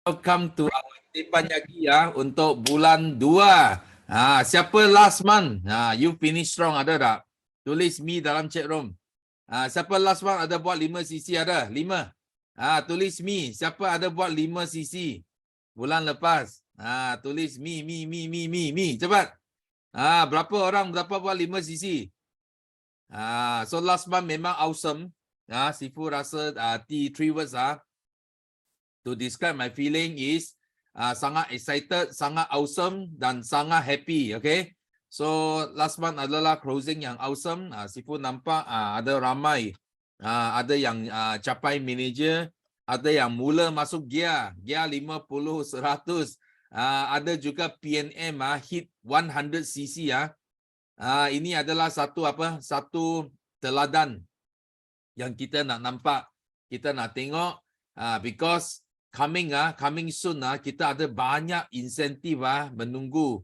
Welcome to our Tepan Yaki ya untuk bulan 2. Siapa last month? You finish strong ada tak? Tulis me dalam chat room. Siapa last month ada buat 5 cc ada? 5. Tulis me. Siapa ada buat 5 cc bulan lepas? Tulis me. Cepat. Berapa orang berapa buat 5 cc? So last month memang awesome. Sifu rasa three words to describe my feeling is sangat excited, sangat awesome dan sangat happy. Okay. So last month adalah closing yang awesome. Sifu nampak ada ramai, ada yang capai manager, ada yang mula masuk gear 50, 100. Ada juga PNM hit 100 cc ini adalah satu teladan yang kita nak nampak, kita nak tengok because coming soon kita ada banyak insentif menunggu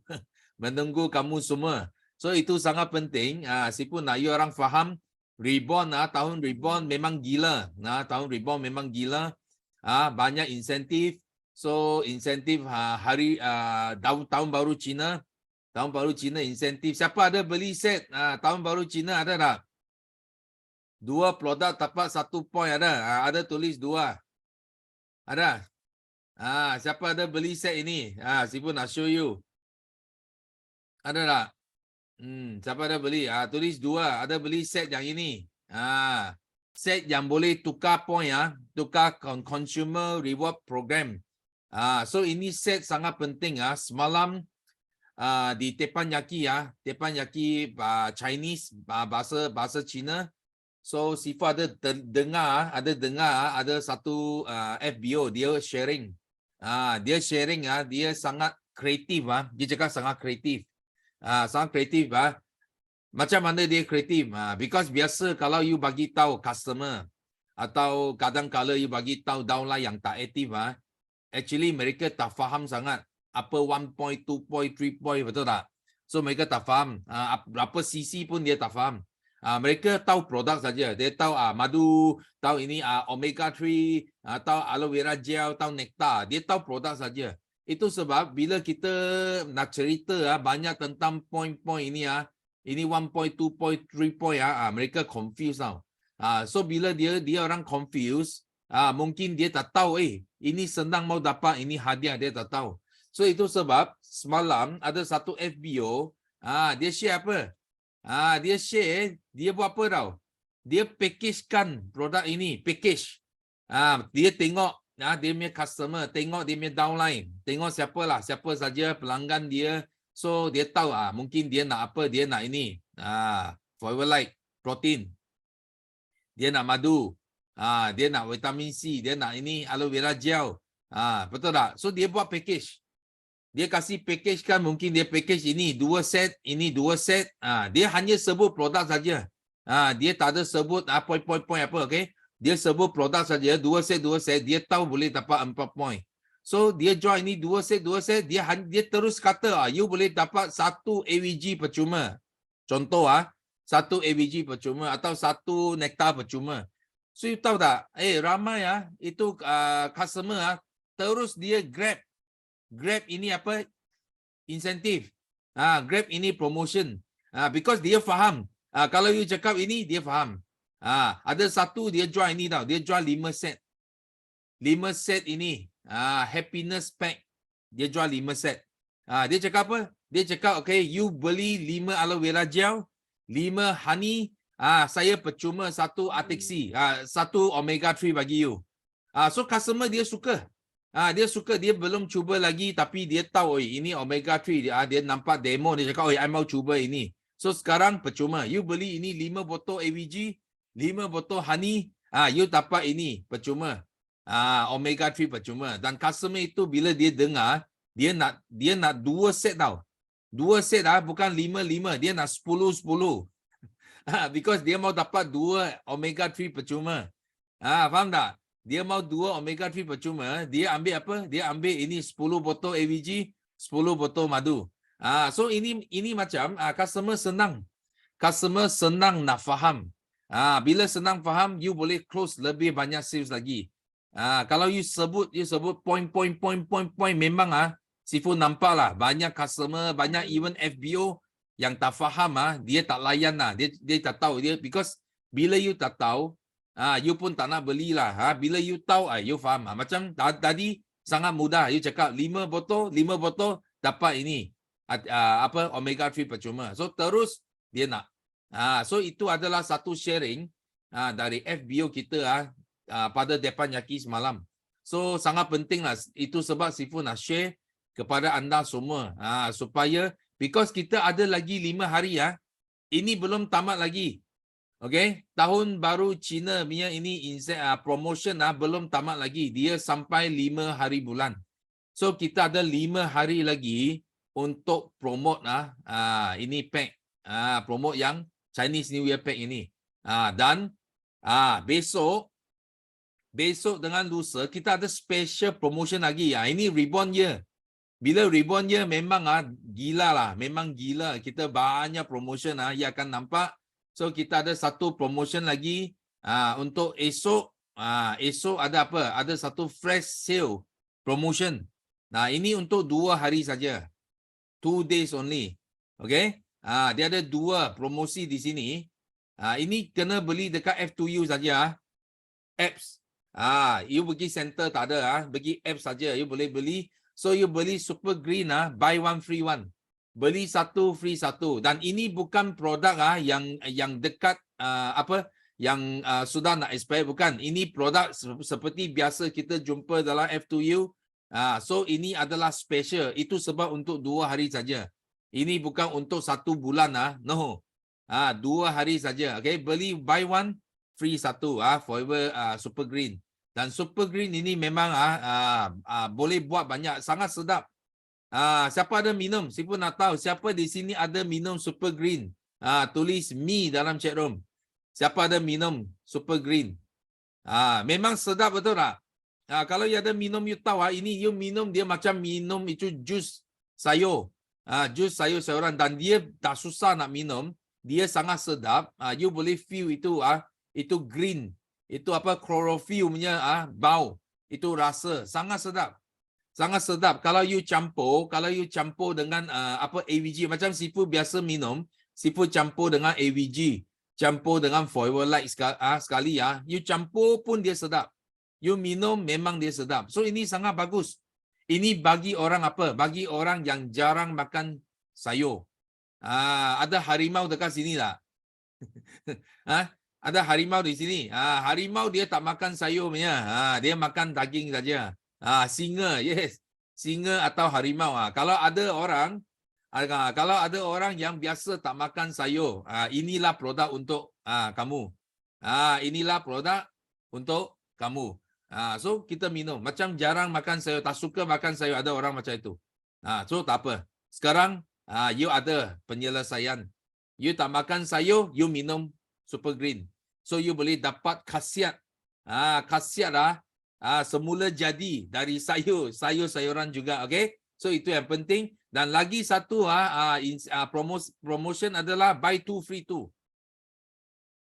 menunggu kamu semua. So itu sangat penting. Sipu nak you orang faham reborn tahun reborn memang gila. Tahun reborn memang gila. Banyak insentif. So insentif hari tahun baru Cina. Tahun baru Cina insentif. Siapa ada beli set tahun baru Cina ada tak? 2 produk dapat 1 point ada. Ada tulis 2. Ada? Siapa ada beli set ini? Sipu nak show you. Ada tak? Siapa ada beli? Tulis 2. Ada beli set yang ini. Set yang boleh tukar point tukar consumer reward program. So ini set sangat penting Semalam di Tepan Yaki Tepan Yaki Chinese bahasa Cina. So Sifu ada dengar ada satu FBO dia sharing. Dia sangat kreatif dia cakap sangat kreatif. Sangat kreatif Macam mana dia kreatif? Because biasa kalau you bagi tahu customer atau kadang-kala you bagi tahu downline yang tak aktif actually mereka tak faham sangat apa 1 point, 2 point, 3 point, betul tak? So mereka tak faham. Berapa cc pun dia tak faham. Mereka tahu produk saja. Dia tahu madu, tahu ini omega 3, tahu aloe vera gel, tahu nektar. Dia tahu produk saja. Itu sebab bila kita nak cerita banyak tentang point-point ini ini 1 point, 2 point, 3 point mereka confused tau. So bila dia orang confused, mungkin dia tak tahu ini senang mau dapat, ini hadiah, dia tak tahu. So itu sebab semalam ada satu FBO, dia share apa? Dia share, dia buat apa tau? Dia packagekan produk ini, package. Dia tengok dia punya customer, tengok dia punya downline, tengok siapa saja pelanggan dia. So dia tahu mungkin dia nak apa, dia nak ini. Forever Light, protein. Dia nak madu. Dia nak vitamin C, dia nak ini aloe vera gel. Betul tak? So dia buat package. Dia kasih package kan, mungkin dia package ini 2 set, ini 2 set. Dia hanya sebut produk saja. Dia tak ada sebut point apa, okay? Dia sebut produk saja, 2 set, dia tahu boleh dapat 4 point. So dia jual ini 2 set, dia terus kata you boleh dapat 1 AVG percuma. Contoh 1 AVG percuma atau 1 nektar percuma. So you tahu tak? Ramai itu customer terus dia Grab ini apa? Insentif. Grab ini promotion. Because dia faham. Kalau you cakap ini, dia faham. Ada satu dia jual ini tau. Dia jual 5 set. 5 set ini. Happiness pack. Dia jual 5 set. Dia cakap apa? Dia cakap, okay, you beli 5 aloe vera gel, 5 honey, saya percuma 1 Atixi, 1 omega 3 bagi you. So customer dia suka. Dia belum cuba lagi tapi dia tahu ini omega 3 dia nampak demo, dia cakap I mau cuba ini. So sekarang percuma. You beli ini 5 botol AVG, 5 botol honey, you dapat ini percuma. Omega 3 percuma. Dan customer itu bila dia dengar, dia nak 2 set tau. 2 set bukan 5, dia nak 10. Because dia mau dapat 2 omega 3 percuma. Faham tak? Dia mau 2 omega 3 percuma, dia ambil apa? Dia ambil ini 10 botol AVG, 10 botol madu. So ini macam customer senang. Customer senang nak faham. Bila senang faham, you boleh close lebih banyak sales lagi. Kalau you sebut point, memang Sifu nampak lah banyak customer, banyak even FBO yang tak faham dia tak layan lah, dia tak tahu dia, because bila you tak tahu, you pun tak nak belilah. Bila you tahu, you faham. Macam tadi sangat mudah, you cakap 5 botol dapat ini omega 3 percuma. So terus dia nak. So itu adalah satu sharing dari FBO kita pada depan Yaki semalam. So sangat penting lah. Itu sebab Sifu nak share kepada anda semua supaya, because kita ada lagi 5 hari ini belum tamat lagi. Okay, tahun baru Cina punya ini promotion belum tamat lagi. Dia sampai 5 hari bulan. So kita ada 5 hari lagi untuk promote ini pack, promote yang Chinese New Year pack ini. Dan besok dengan lusa kita ada special promotion lagi. Ini Reborn Year. Bila Reborn Year memang gila lah, memang gila. Kita banyak promotion yang akan nampak. So kita ada satu promotion lagi untuk esok. Esok ada apa? Ada satu fresh sale promotion. Ini untuk 2 hari saja. 2 days only. Okay? Dia ada 2 promosi di sini. Ini kena beli dekat F2U saja. Apps. You pergi center tak ada. Pergi apps saja. You boleh beli. So you beli Super Green buy one free one. Beli 1 free 1. Dan ini bukan produk yang dekat yang sudah nak expire, bukan. Ini produk seperti biasa kita jumpa dalam F2U. So ini adalah special. Itu sebab untuk 2 hari saja. Ini bukan untuk 1 bulan no. 2 hari saja. Okay, beli buy one free 1 Forever Super Green. Dan Super Green ini memang boleh buat banyak, sangat sedap. Siapa ada minum? Siapa nak tahu siapa di sini ada minum Super Green? Tulis me dalam chat room. Siapa ada minum Super Green? Memang sedap, betul tak? Kalau you ada minum, you tahu ini you minum dia macam minum itu jus sayur. Jus sayur-sayuran, dan dia tak susah nak minum. Dia sangat sedap. You boleh feel itu green. Itu chlorophyll punya bau. Itu rasa sangat sedap. Sangat sedap. Kalau you campur dengan AVG, macam Sifu biasa minum, Sifu campur dengan AVG, campur dengan Forever Light sekali you campur pun dia sedap. You minum memang dia sedap. So ini sangat bagus. Ini bagi orang Bagi orang yang jarang makan sayur. Ada harimau dekat sini tak? Ada harimau di sini. Harimau dia tak makan sayur punya. Dia makan daging saja. Singa, yes. Singa atau harimau. Kalau ada orang yang biasa tak makan sayur, inilah produk untuk kamu. Inilah produk untuk kamu. So kita minum. Macam jarang makan sayur, tak suka makan sayur, ada orang macam itu. So tak apa. Sekarang you ada penyelesaian. You tak makan sayur, you minum Super Green. So you boleh dapat khasiat. Khasiat semula jadi dari sayur-sayuran juga. Okay? So itu yang penting. Dan lagi satu promotion adalah buy 2 free 2.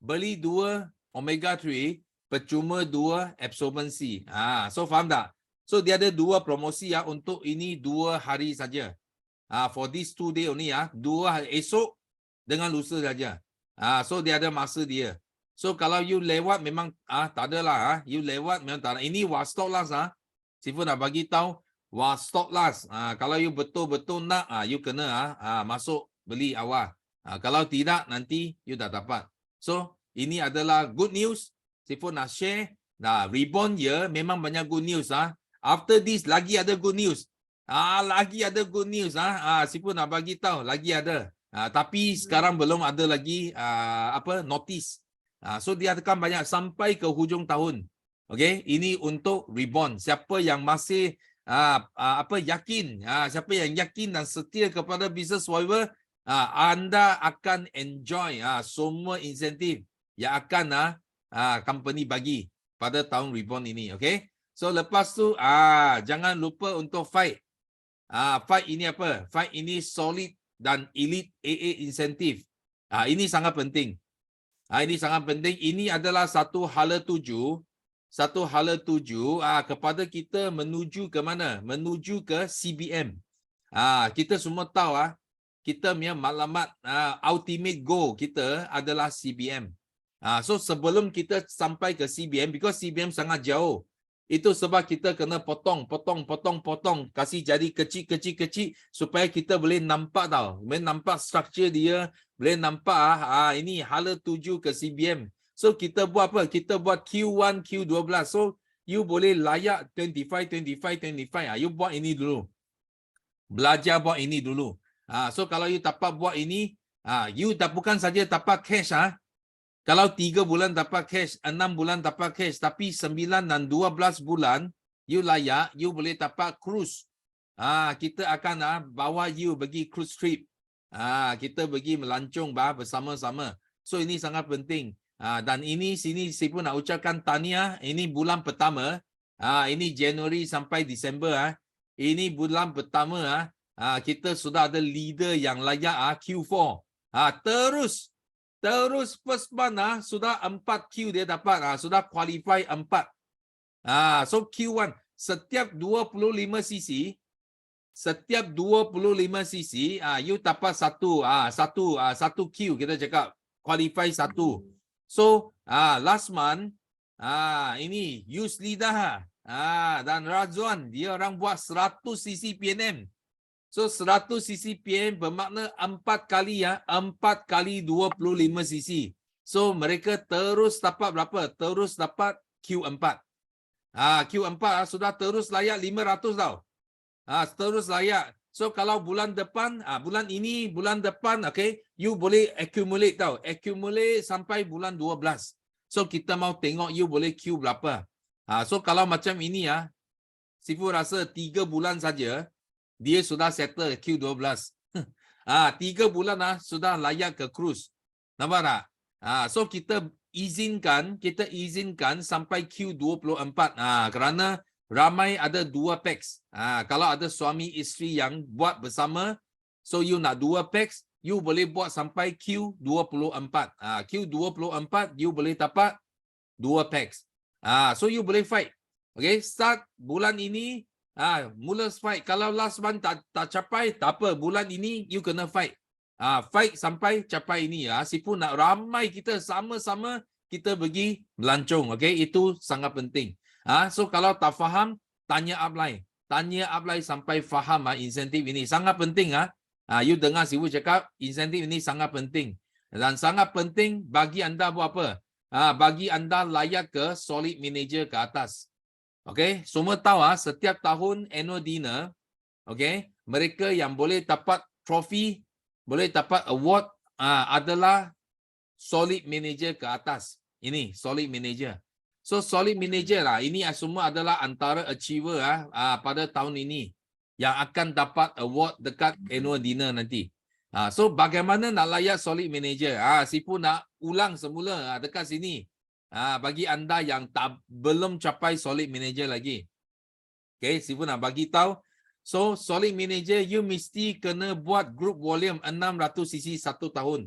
Beli 2 omega 3 percuma 2 absorbency. So faham tak? So dia ada 2 promosi untuk ini 2 hari saja. For this 2 day only 2 hari, esok dengan lusa saja. So dia ada masa dia. So kalau you lewat memang tak adalah. You lewat memang tak ada. Ini was stock last. Sifu nak bagi tahu was stock last. Kalau you betul-betul nak, you kena masuk beli awal. Kalau tidak, nanti you tak dapat. So ini adalah good news. Sifu nak share. Reborn Year memang banyak good news. After this lagi ada good news. Lagi ada good news. Sifu nak bagi tahu lagi ada. Tapi sekarang belum ada lagi notice. So dia akan banyak sampai ke hujung tahun. Okay, ini untuk Reborn. Siapa yang masih yakin, siapa yang yakin dan setia kepada Business Forever, anda akan enjoy semua insentif yang akan company bagi pada tahun Reborn ini. Okay, so lepas tu jangan lupa untuk Fight. Fight ini apa? Fight ini solid dan elite AA insentif. Ini sangat penting. Ini sangat penting. Ini adalah satu hala tuju satu hala tuju kepada kita menuju ke mana? Menuju ke CBM. Kita semua tahu kita punya maklumat ultimate goal kita adalah CBM. So sebelum kita sampai ke CBM, because CBM sangat jauh, itu sebab kita kena potong, kasih jadi kecil supaya kita boleh nampak tau. Boleh nampak struktur dia, boleh nampak ini hala tuju ke CBM. So kita buat apa? Kita buat Q1, Q12. So you boleh layak 25. You buat ini dulu. Belajar buat ini dulu. So kalau you dapat buat ini, you bukan saja dapat cash. Kalau 3 bulan dapat cash, 6 bulan dapat cash, tapi 9 dan 12 bulan, you layak, you boleh dapat cruise. Kita akan bawa you pergi cruise trip. Kita pergi melancong bersama-sama. So ini sangat penting. Dan ini sini saya pun nak ucapkan tahniah. Ini bulan pertama. Ini Januari sampai Disember. Ini bulan pertama. Kita sudah ada leader yang layak Q4. Terus first month sudah 4Q dia dapat. Sudah qualify 4. So Q1 setiap 25cc. Setiap 25cc you dapat satu Q kita cakap qualify 1. So last month ini Yuslidah dan Razwan dia orang buat 100cc PNM. So 100cc PNM bermakna 4 kali 4 kali 25cc. So mereka terus dapat berapa? Terus dapat Q4. Q4 sudah terus layak 500 tau. Terus layak. So kalau bulan depan, bulan ini, bulan depan, okay, you boleh accumulate tau. Accumulate sampai bulan 12. So kita mau tengok you boleh Q berapa. So kalau macam ini Sifu rasa 3 bulan saja, dia sudah settle Q12. 3 bulan sudah layak ke cruise. Nampak tak? So kita izinkan sampai Q24. Kerana ramai ada 2 packs. Kalau ada suami isteri yang buat bersama, so you nak 2 packs, you boleh buat sampai Q24. Q24 you boleh dapat 2 packs. So you boleh fight. Okay, start bulan ini, mula fight. Kalau last month tak capai, tak apa. Bulan ini you kena fight. Fight sampai capai ini. Sipu nak ramai kita sama-sama kita pergi melancong. Okay, itu sangat penting. So kalau tak faham, tanya upline. Tanya upline sampai faham insentif ini. Sangat penting. You dengar Sifu cakap, insentif ini sangat penting. Dan sangat penting bagi anda buat apa? Bagi anda layak ke solid manager ke atas. Okay, semua tahu setiap tahun annual dinner, okay, mereka yang boleh dapat trofi, boleh dapat award adalah solid manager ke atas. Ini solid manager. So solid manager ini semua adalah antara achiever pada tahun ini yang akan dapat award dekat annual dinner nanti. So bagaimana nak layak solid manager? Sipu nak ulang semula dekat sini. Bagi anda yang belum capai solid manager lagi. Okay, Sipu nak bagi tahu. So solid manager you mesti kena buat group volume 600cc 1 tahun.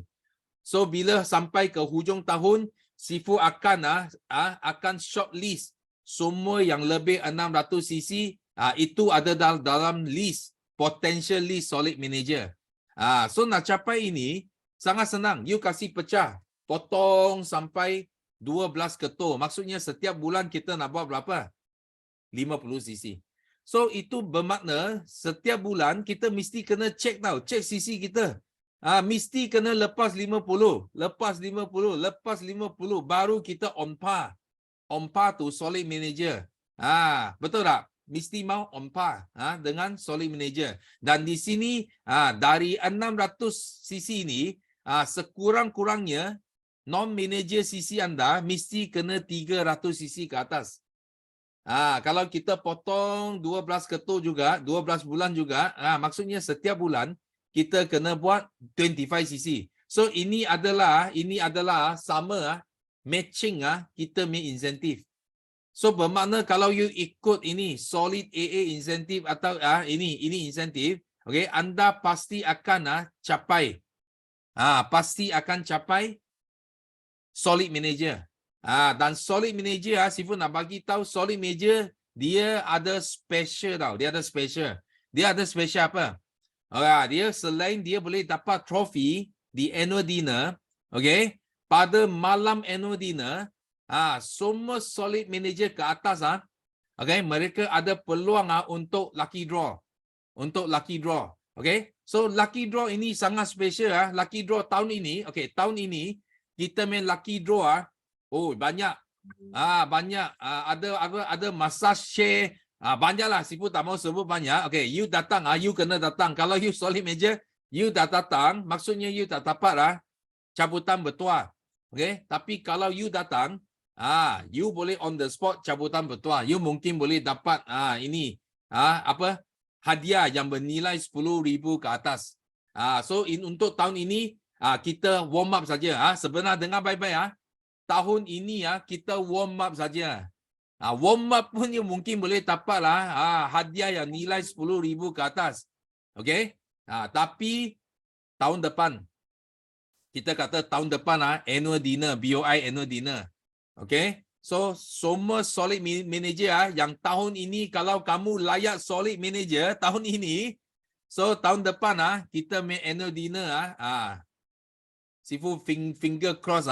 So bila sampai ke hujung tahun, Sifu akan shortlist semua yang lebih 600cc itu ada dalam list, potential list solid manager. So nak capai ini sangat senang. You kasih pecah, potong sampai 12 ketul. Maksudnya setiap bulan kita nak buat berapa? 50cc. So itu bermakna setiap bulan kita mesti kena check tau, check cc kita. Mesti kena lepas 50, baru kita on par. On par tu solid manager. Betul tak? Mesti mau on par dengan solid manager. Dan di sini dari 600cc ini sekurang-kurangnya non-manager cc anda mesti kena 300cc ke atas. Kalau kita potong 12 ketul juga, 12 bulan juga, maksudnya setiap bulan kita kena buat 25cc. So ini adalah sama matching kita punya insentif. So bermakna kalau you ikut ini solid AA insentif atau ini insentif, okay, anda pasti akan capai. Pasti akan capai solid manager. Dan solid manager Sifu nak bagi tahu solid manager dia ada special tau. Dia ada special. Dia ada special apa? Dia selain dia boleh dapat trofi di annual dinner, okay? Pada malam annual dinner, semua solid manager ke atas okay, mereka ada peluang untuk lucky draw. Untuk lucky draw. Okay? So lucky draw ini sangat special Lucky draw tahun ini, okay, tahun ini kita main lucky draw banyak. Banyak ada massage share. Banyaklah Sifu tak mau sebut banyak. Okay, you datang you kena datang. Kalau you solid manager, you dah datang, maksudnya you tak dapat cabutan bertuah. Okay, tapi kalau you datang, you boleh on the spot cabutan bertuah. You mungkin boleh dapat ini apa? Hadiah yang bernilai 10,000 ke atas. So untuk tahun ini kita warm up saja. Sebenarnya dengar baik-baik tahun ini kita warm up saja. Warm up pun you mungkin boleh dapatlah hadiah yang nilai 10,000 ke atas. Okey? Tapi tahun depan kita kata tahun depan annual dinner, BOI annual dinner. Okey? So semua solid manager yang tahun ini kalau kamu layak solid manager tahun ini, so tahun depan kita main annual dinner Sifu finger cross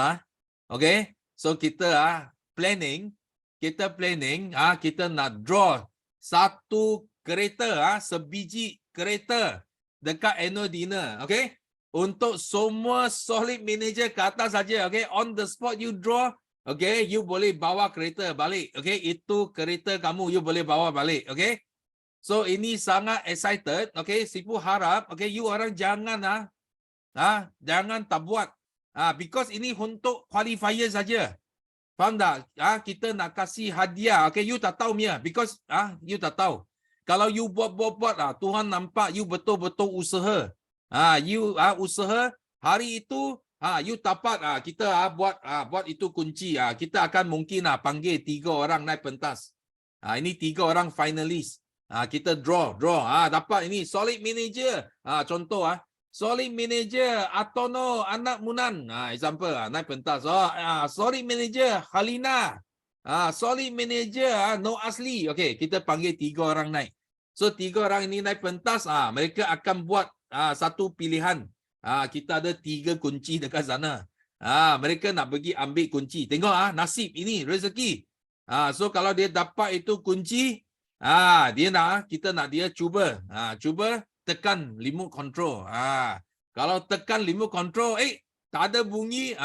Okay, so kita planning, kita nak draw satu kereta sebiji kereta dekat annual dinner, okay? Untuk semua solid manager ke atas saja, okay? On the spot you draw, okay? You boleh bawa kereta balik, okay? Itu kereta kamu, you boleh bawa balik, okay? So ini sangat excited, okay? Sifu harap, okay? You orang jangan jangan tak buat. Because ini untuk qualifier saja. Faham tak? Kita nak kasih hadiah. Okay, you tak tahu Mia. Because you tak tahu. Kalau you buat, Tuhan nampak you betul-betul usaha. You usaha, hari itu you dapat kita buat itu kunci. Kita akan mungkin panggil 3 orang naik pentas. Ini 3 orang finalis. Kita draw. Dapat ini solid manager. Contoh solid manager Atono anak Munan. Example naik pentas. Solid manager Halina. Solid manager No Asli. Okey, kita panggil 3 orang naik. So 3 orang ini naik pentas, mereka akan buat satu pilihan. Kita ada 3 kunci dekat sana. Mereka nak pergi ambil kunci. Tengok nasib ini rezeki. So kalau dia dapat itu kunci, kita nak dia cuba tekan remote control. Kalau tekan remote control, tak ada bunyi,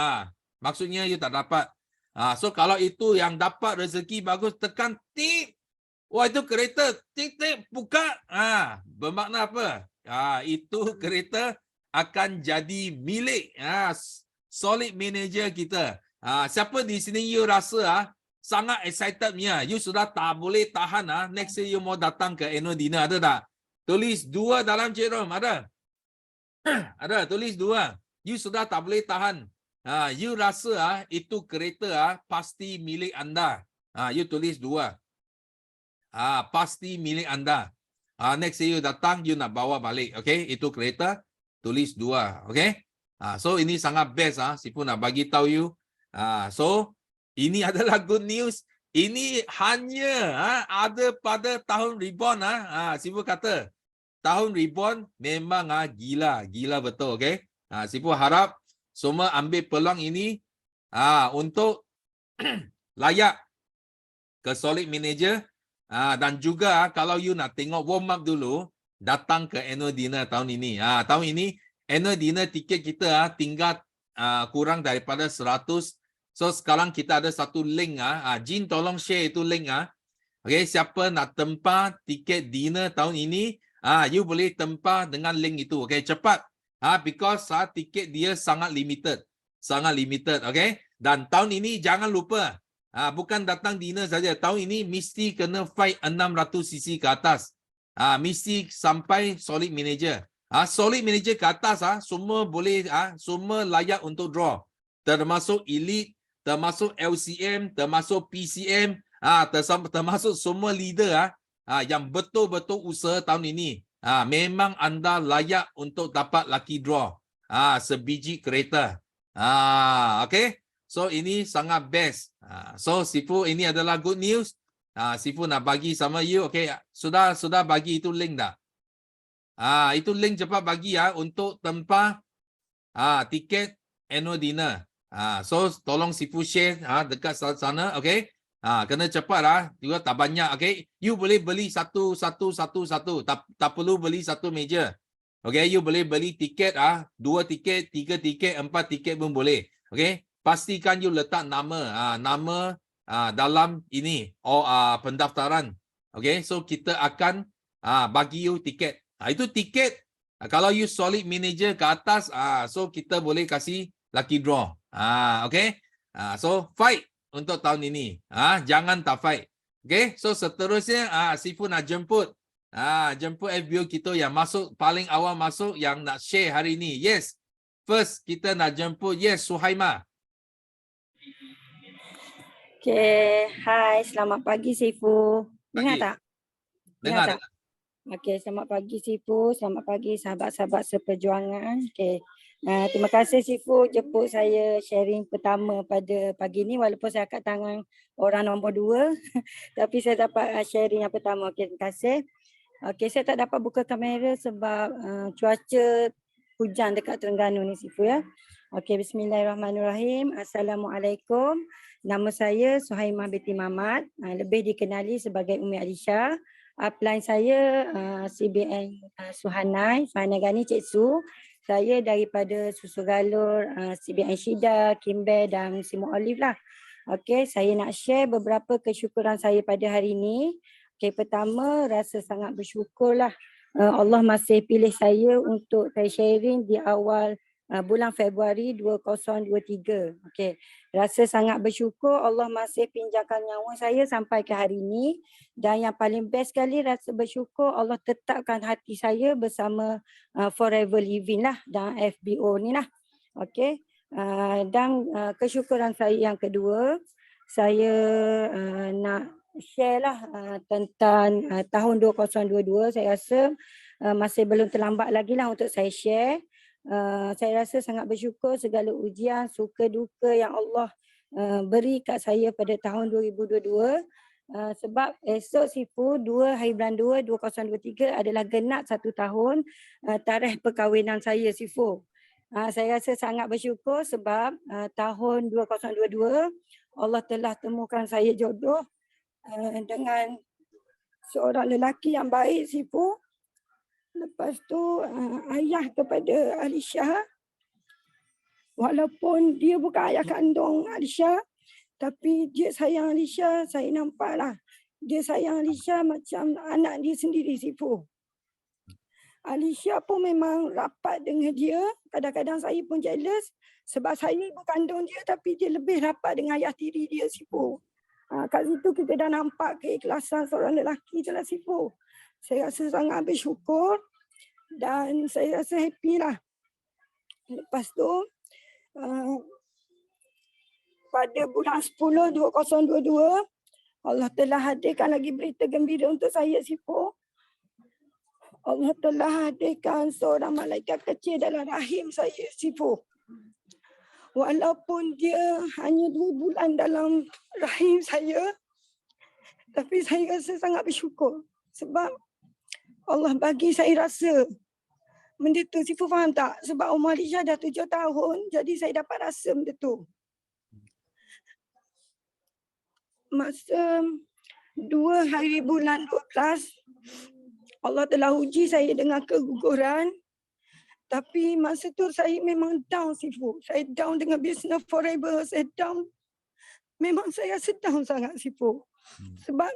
maksudnya you tak dapat. So kalau itu yang dapat rezeki bagus, tekan tik. Wah, itu kereta tik buka. Bermakna apa? Itu kereta akan jadi milik solid manager kita. Siapa di sini you rasa sangat excited Mia? You sudah tak boleh tahan next year you mau datang ke annual dinner, ada tak? Tulis 2 dalam chat room, ada? Ada, tulis 2. You sudah tak boleh tahan. You rasa itu kereta pasti milik anda. You tulis 2. Pasti milik anda. Next you datang, you nak bawa balik. Okay, itu kereta, tulis 2. Okay. So ini sangat best. Sifu nak bagi tahu you. So ini adalah good news. Ini hanya ada pada tahun reborn. Sifu kata tahun reborn memang gila betul. Okay. Sifu harap semua ambil peluang ini untuk layak ke solid manager. Dan juga kalau you nak tengok warm up dulu, datang ke annual dinner tahun ini. Tahun ini annual dinner tiket kita tinggal kurang daripada 100. So sekarang kita ada satu link. Jin tolong share itu link. Okay, siapa nak tempah tiket dinner tahun ini, you boleh tempah dengan link itu. Okay, cepat. Because tiket dia sangat limited. Okay. Dan tahun ini jangan lupa. Bukan datang dinner saja. Tahun ini mesti kena fight 600cc ke atas. Mesti sampai solid manager. Solid manager ke atas semua boleh, semua layak untuk draw. Termasuk elite, termasuk LCM, termasuk PCM, termasuk semua leader yang betul-betul usaha tahun ini. Memang anda layak untuk dapat lucky draw. Sebiji kereta. Okay. So ini sangat best. So Sifu ini adalah good news. Sifu nak bagi sama you. Okay, sudah bagi itu link dah. Itu link cepat bagi ya untuk tempah tiket annual dinner. So tolong Sifu share dekat sana. Okay. Kena cepat lah. Juga tak banyak. Okay. You boleh beli satu. Tak perlu beli satu meja. Okay. You boleh beli tiket 2 tiket, 3 tiket, 4 tiket pun boleh. Okay. Pastikan you letak nama. Nama dalam ini. Pendaftaran. Okay. So kita akan bagi you tiket. Itu tiket. Kalau you solid manager ke atas. So kita boleh kasih lucky draw. Okay. So fight untuk tahun ini. Jangan tak fight. Okay. So seterusnya Sifu nak jemput. Jemput FBO kita yang masuk, paling awal masuk yang nak share hari ini. Yes. First kita nak jemput. Yes, Suhaima. Okay. Hai, selamat pagi Sifu. Dengar Pagi. tak? Dengar. Okey, selamat pagi Sifu. Selamat pagi sahabat-sahabat seperjuangan. Okey. Terima kasih Sifu jemput saya sharing pertama pada pagi ni walaupun saya angkat tangan orang nombor 2 tapi saya dapat sharing yang pertama. Okey, terima kasih. Okey, saya tak dapat buka kamera sebab cuaca hujan dekat Terengganu ni Sifu ya. Okey, bismillahirrahmanirrahim. Assalamualaikum. Nama saya Suhaimah binti Mamat, lebih dikenali sebagai Umi Alisha. Upline saya CBN Suhanai, Fanagani Cik Su. Saya daripada Susu Galur, CBN Shida, Kimber dan Simu Olive lah. Okey, saya nak share beberapa kesyukuran saya pada hari ini. Okey, pertama rasa sangat bersyukurlah Allah masih pilih saya untuk saya sharing di awal bulan Februari 2023. Okey, rasa sangat bersyukur Allah masih pinjamkan nyawa saya sampai ke hari ini. Dan yang paling best sekali rasa bersyukur Allah tetapkan hati saya bersama Forever Living lah dan FBO ni lah. Okey, dan kesyukuran saya yang kedua, saya nak share lah tentang tahun 2022. Saya rasa masih belum terlambat lagi lah untuk saya share. Saya rasa sangat bersyukur segala ujian, suka duka yang Allah beri kat saya pada tahun 2022. Sebab esok Sifu 2 hari bulan 2 2023 adalah genap 1 tahun tarikh perkahwinan saya Sifu. Saya rasa sangat bersyukur sebab tahun 2022 Allah telah temukan saya jodoh dengan seorang lelaki yang baik Sifu. Lepas tu ayah kepada Alisha, walaupun dia bukan ayah kandung Alisha, tapi dia sayang Alisha, saya nampak lah. Dia sayang Alisha macam anak dia sendiri Sifu. Alisha pun memang rapat dengan dia, kadang-kadang saya pun jealous sebab saya ibu kandung dia tapi dia lebih rapat dengan ayah tiri dia Sifu. Kat situ kita dah nampak keikhlasan seorang lelaki je lah Sifu. Saya rasa sangat bersyukur dan saya rasa happy lah. Lepas tu, pada bulan 10 2022, Allah telah hadirkan lagi berita gembira untuk saya Sifu. Allah telah hadirkan seorang malaikat kecil dalam rahim saya Sifu. Walaupun dia hanya 2 bulan dalam rahim saya, tapi saya rasa sangat bersyukur sebab Allah bagi saya rasa benda tu. Sifu faham tak? Sebab umur Alisha dah 7 tahun, jadi saya dapat rasa benda tu. Masa 2 hari bulan 12, Allah telah uji saya dengan keguguran. Tapi masa tu saya memang down Sifu. Saya down dengan business forever. Saya down. Memang saya rasa down sangat Sifu. Sebab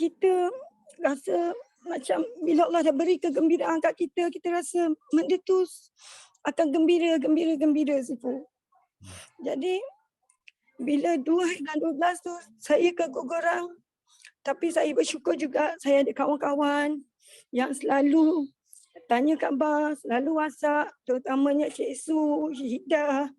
kita rasa macam bila Allah dah beri kegembiraan kat kita, kita rasa benda tu akan gembira Sifu. Jadi bila 2 hari bulan 12 tu saya keguguran, tapi saya bersyukur juga saya ada kawan-kawan yang selalu tanya khabar, selalu WhatsApp, terutamanya Cik Su, Hida,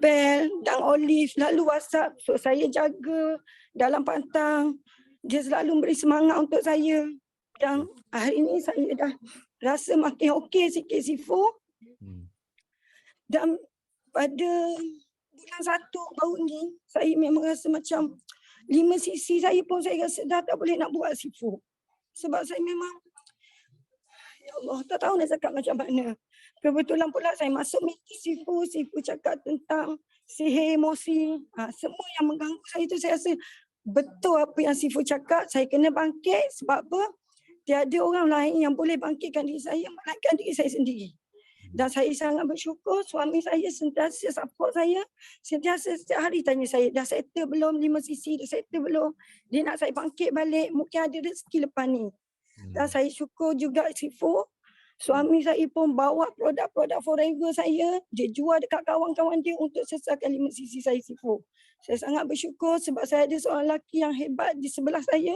Bel dan Olive selalu WhatsApp. So saya jaga dalam pantang. Dia selalu beri semangat untuk saya. Dan hari ini saya dah rasa makin okey sikit Sifu. Dan pada bulan 1 baru ni, saya memang rasa macam 5 sisi saya pun saya rasa dah tak boleh nak buat Sifu. Sebab saya memang, ya Allah, tak tahu nak cakap macam mana. Kebetulan pula saya masuk meeting Sifu cakap tentang sihir emosi. Semua yang mengganggu saya tu saya rasa betul apa yang Sifu cakap, saya kena bangkit sebab apa? Tiada orang lain yang boleh bangkitkan diri saya melainkan diri saya sendiri. Dan saya sangat bersyukur suami saya sentiasa support saya. Sentiasa setiap hari tanya saya, dah settle belum 5 sisi, dah settle belum? Dia nak saya bangkit balik, mungkin ada rezeki lepas ni. Dan saya syukur juga Sifu, suami saya pun bawa produk-produk Forever saya, dia jual dekat kawan-kawan dia untuk selesaikan 5 sisi saya Sifu. Saya sangat bersyukur sebab saya ada seorang lelaki yang hebat di sebelah saya.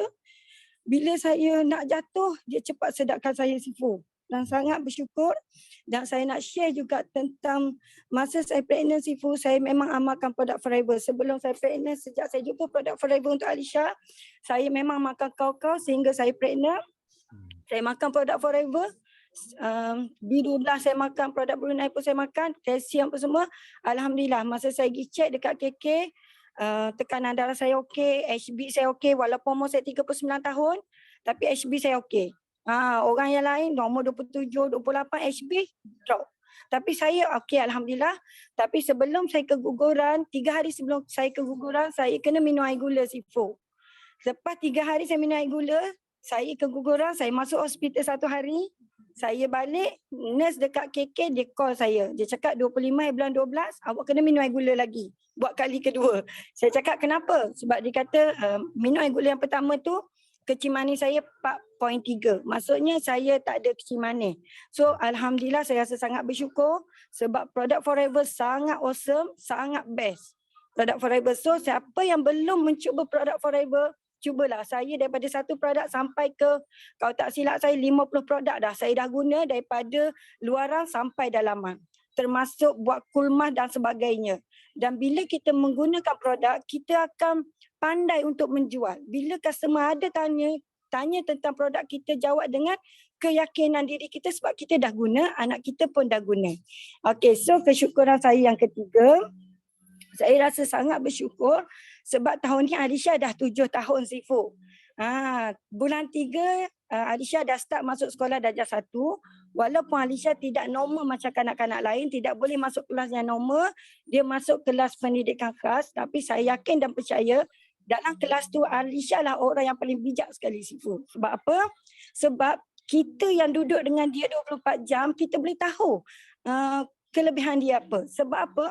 Bila saya nak jatuh, dia cepat sedarkan saya Sifu. Dan sangat bersyukur. Dan saya nak share juga tentang masa saya pregnant Sifu, saya memang amalkan produk Forever. Sebelum saya pregnant, sejak saya jumpa produk Forever untuk Alisha, saya memang makan kau-kau sehingga saya pregnant. Saya makan produk Forever. Birulah saya makan, produk Brunei pun saya makan, kalsium pun semua. Alhamdulillah, masa saya pergi check dekat KK, tekanan darah saya okey, HB saya okey, walaupun umur saya 39 tahun, tapi HB saya okey. Orang yang lain nombor 27, 28 HB drop. Tapi saya okey alhamdulillah. Tapi sebelum saya keguguran, 3 hari sebelum saya keguguran, saya kena minum air gula Sifu. Lepas 3 hari saya minum air gula, saya keguguran, saya masuk hospital 1 hari. Saya balik, nurse dekat KK dia call saya. Dia cakap 25 bulan 12, awak kena minum air gula lagi. Buat kali kedua. Saya cakap kenapa? Sebab dia kata minum air gula yang pertama tu, kecil manis saya 4.3. Maksudnya saya tak ada kecil manis. So alhamdulillah saya rasa sangat bersyukur sebab produk Forever sangat awesome, sangat best. Produk Forever. So siapa yang belum mencuba produk Forever, cubalah. Saya daripada satu produk sampai ke, kalau tak silap saya 50 produk dah. Saya dah guna daripada luaran sampai dalaman. Termasuk buat kulmah dan sebagainya. Dan bila kita menggunakan produk, kita akan pandai untuk menjual. Bila customer ada tanya tentang produk, kita jawab dengan keyakinan diri kita sebab kita dah guna, anak kita pun dah guna. Okey, so kesyukuran saya yang ketiga, saya rasa sangat bersyukur sebab tahun ni Alisha dah 7 tahun Sifu. Bulan 3 Alisha dah start masuk sekolah darjah 1. Walaupun Alisha tidak normal macam kanak-kanak lain, tidak boleh masuk kelas yang normal, dia masuk kelas pendidikan khas, tapi saya yakin dan percaya dalam kelas tu Alisha lah orang yang paling bijak sekali Sifu. Sebab apa? Sebab kita yang duduk dengan dia 24 jam, kita boleh tahu kelebihan dia apa. Sebab apa?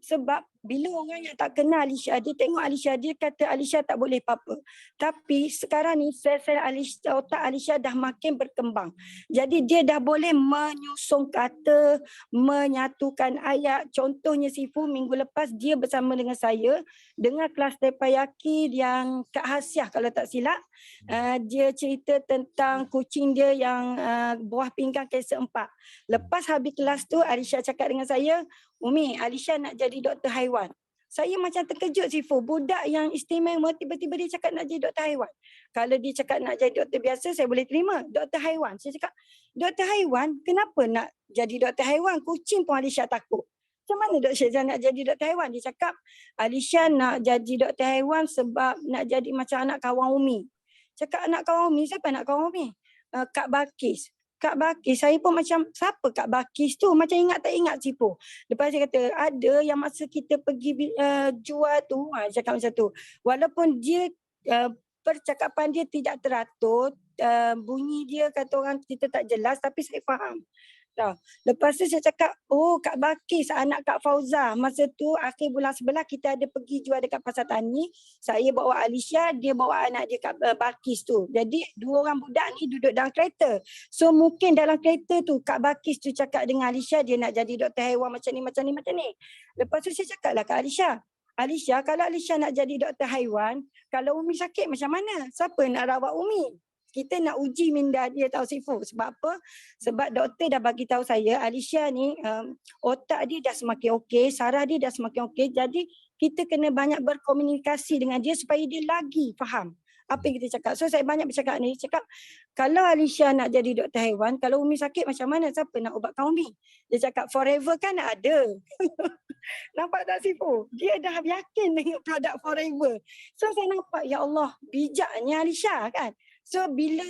Sebab bila orang yang tak kenal Alisha, dia tengok Alisha, dia kata Alisha tak boleh apa-apa. Tapi sekarang ni sel-sel Alisha, otak Alisha dah makin berkembang. Jadi dia dah boleh menyusun kata, menyatukan ayat. Contohnya Sifu minggu lepas dia bersama dengan saya dengan kelas Tepayaki yang Kak Hasiah kalau tak silap. Dia cerita tentang kucing dia yang buah pinggang kanser 4. Lepas habis kelas tu Alisha cakap dengan saya, Umi, Alisha nak jadi doktor haiwan. Saya macam terkejut Sifu. Budak yang istimewa tiba-tiba dia cakap nak jadi doktor haiwan. Kalau dia cakap nak jadi doktor biasa saya boleh terima. Doktor haiwan. Saya cakap, doktor haiwan? Kenapa nak jadi doktor haiwan? Kucing pun Alisha takut. Macam mana Dr. Syazan nak jadi doktor haiwan? Dia cakap Alisha nak jadi doktor haiwan sebab nak jadi macam anak kawan Umi. Cakap anak kawan Umi, siapa anak kawan Umi? Kak Bakis. Kak Bakis, saya pun macam siapa Kak Bakis tu? Macam ingat tak ingat Sifu. Lepas saya kata ada yang masa kita pergi jual tu, cakap macam tu. Walaupun dia percakapan dia tidak teratur, bunyi dia kata orang kita tak jelas tapi saya faham. Lepas tu saya cakap, oh Kak Bakis, anak Kak Fauza. Masa tu akhir bulan 11 kita ada pergi jual dekat Pasar Tani. Saya bawa Alisha, dia bawa anak dia Kak Bakis tu. Jadi dua orang budak ni duduk dalam kereta. So mungkin dalam kereta tu Kak Bakis tu cakap dengan Alisha dia nak jadi doktor haiwan macam ni. Lepas tu saya cakap lah Kak Alisha, Alisha kalau Alisha nak jadi doktor haiwan, kalau Umi sakit macam mana? Siapa nak rawat Umi? Kita nak uji minda dia tahu Sifu. Sebab apa? Sebab doktor dah bagi tahu saya Alisha ni otak dia dah semakin okey, saraf dia dah semakin okey. Jadi kita kena banyak berkomunikasi dengan dia supaya dia lagi faham. Apa yang kita cakap? So saya banyak bercakap ni, cakap kalau Alisha nak jadi doktor haiwan, kalau Umi sakit macam mana, siapa nak ubatkan Umi? Dia cakap forever kan ada. Nampak tak Sifu? Dia dah yakin dengan produk forever. So saya nampak, ya Allah, bijaknya Alisha kan. So bila